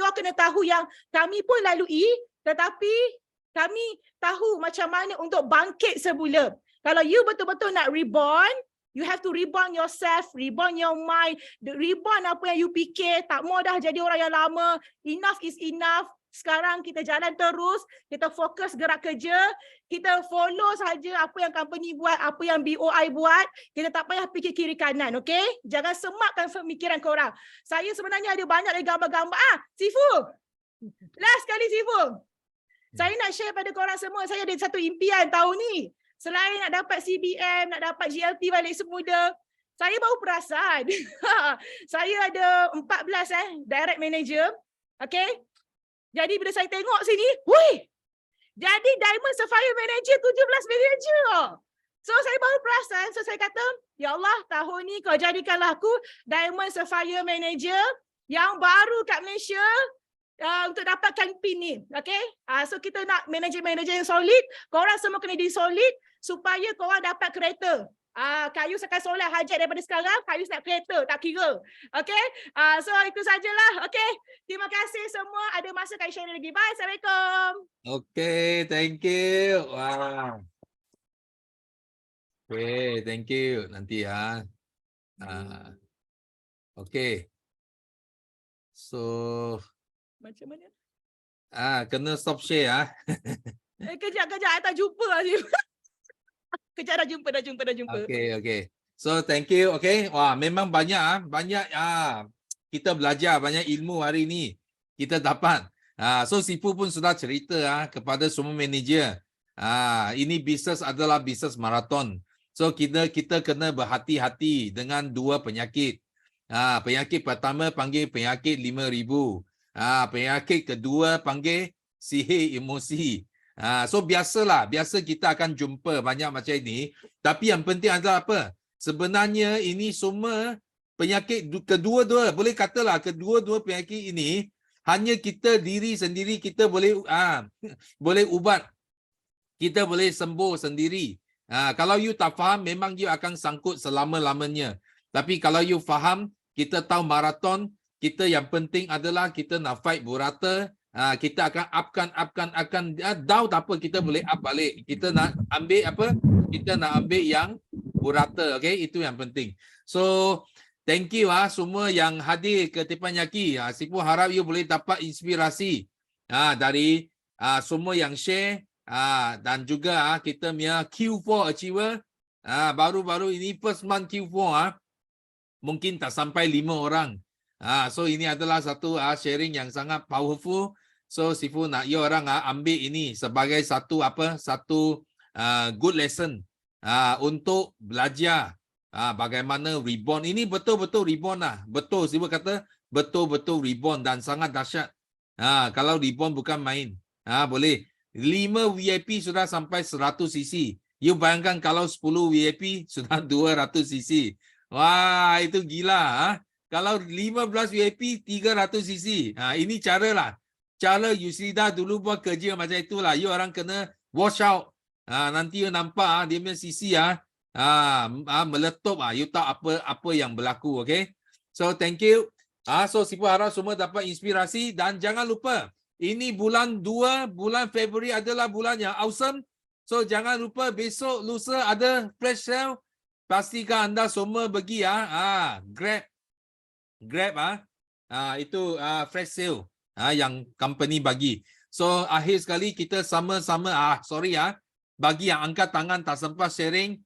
all kena tahu yang kami pun lalui, tetapi kami tahu macam mana untuk bangkit semula. Kalau you betul-betul nak reborn, you have to reborn yourself, reborn your mind, reborn apa yang you fikir, tak mau dah jadi orang yang lama, enough is enough. Sekarang kita jalan terus, kita fokus gerak kerja, kita follow saja apa yang company buat, apa yang BOI buat, kita tak payah fikir kiri kanan, okay? Jangan semakkan pemikiran korang. Saya sebenarnya ada banyak lagi gambar-gambar. Sifu, last kali Sifu. Saya nak share pada korang semua, saya ada satu impian tahun ni. Selain nak dapat CBM, nak dapat GLT balik semula, saya baru perasan. Saya ada 14 direct manager. Okay. Jadi bila saya tengok sini, wih, jadi Diamond Sapphire Manager 17 manager. So saya baru perasan, so saya kata, ya Allah, tahun ni kau jadikanlah aku Diamond Sapphire Manager yang baru kat Malaysia untuk dapatkan pin ni. Okay. So kita nak manager-manager yang solid, korang semua kena di solid supaya korang dapat kereta. Kak Yus akan solat hajat daripada sekarang, Kak Yus nak kereta, tak kira. Okay. So itu sajalah. Okay. Terima kasih semua. Ada masa Kak Yus share lagi. Bye. Assalamualaikum. Okay, thank you. Wow. Okay, thank you. Nanti okay. So Macam mana? kena stop share Kejap, I tak jumpa Azim. Kejap, dah jumpa. Okay. So thank you. Okay. Wah, memang banyak kita belajar banyak ilmu hari ni kita dapat. So Sifu pun sudah cerita kepada semua manager. Ini bisnes adalah bisnes maraton. So kita kena berhati-hati dengan 2 penyakit. Penyakit pertama panggil penyakit 5,000. Penyakit kedua panggil sihir emosi. So biasa kita akan jumpa banyak macam ini. Tapi yang penting adalah apa? Sebenarnya ini semua penyakit kedua-dua, boleh katalah kedua-dua penyakit ini hanya kita diri sendiri kita boleh ubat. Kita boleh sembuh sendiri. Kalau you tak faham, memang you akan sangkut selama-lamanya. Tapi kalau you faham, kita tahu maraton, kita yang penting adalah kita nak fight burrata. Kita akan upkan down tak apa, kita boleh up balik. Kita nak ambil apa? Kita nak ambil yang burrata, okay? Itu yang penting. So thank you semua yang hadir ke Teppanyaki. Sifu harap you boleh dapat inspirasi dari semua yang share dan juga kita punya Q4 Achiever Baru-baru ini first month Q4 mungkin tak sampai 5 orang. So ini adalah satu sharing yang sangat powerful. So Sifu nak you orang ambil ini sebagai satu good lesson untuk belajar bagaimana reborn. Ini betul-betul reborn lah. Betul Sifu kata betul-betul reborn dan sangat dahsyat. Kalau reborn bukan main. Boleh 5 VIP sudah sampai 100 cc. You bayangkan kalau 10 VIP sudah 200 cc. Wah, itu gila. Kalau 15 VIP 300 cc. Ini cara lah. Cara Yusrida dulu buat kerja macam itulah. You orang kena watch out. Nanti you nampak dia punya cc meletup. You tahu apa yang berlaku. Okay. So thank you. So Sifu harap semua dapat inspirasi dan jangan lupa ini bulan 2, bulan Februari adalah bulan yang awesome. So jangan lupa besok lusa ada flash sale. Pastikan anda semua pergi Grab itu flash sale yang company bagi. So akhir sekali kita sama-sama bagi yang angkat tangan tak sempat sharing.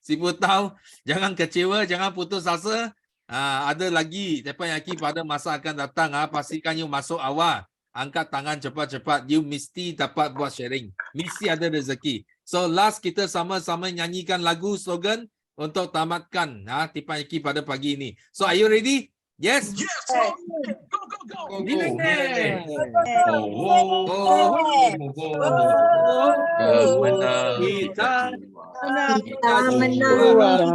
Sifu tahu jangan kecewa, jangan putus asa. Ada lagi lagi pada masa akan datang. Pastikan you masuk awal. Angkat tangan cepat-cepat. You mesti dapat buat sharing. Mesti ada rezeki. So last kita sama-sama nyanyikan lagu slogan untuk tamatkan Tipan Yaki pada pagi ini. So are you ready? Yes. Yes. Go, go, go. Millionaire. Kita menang.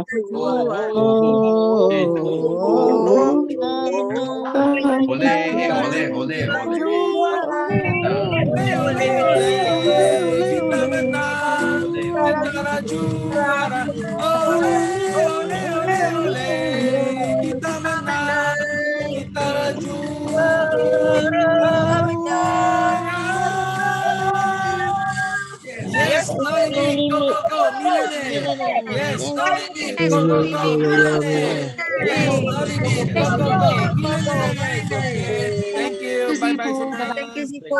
Oleh. Kita menang. Kita juara. Oleh. Kita menang. Kita juara. Yes, no limit, go, millionaire. Yes, no limit, go, millionaire. Yes, no limit, go, millionaire. Thank you, bye-bye semua. Thank you, Sifu.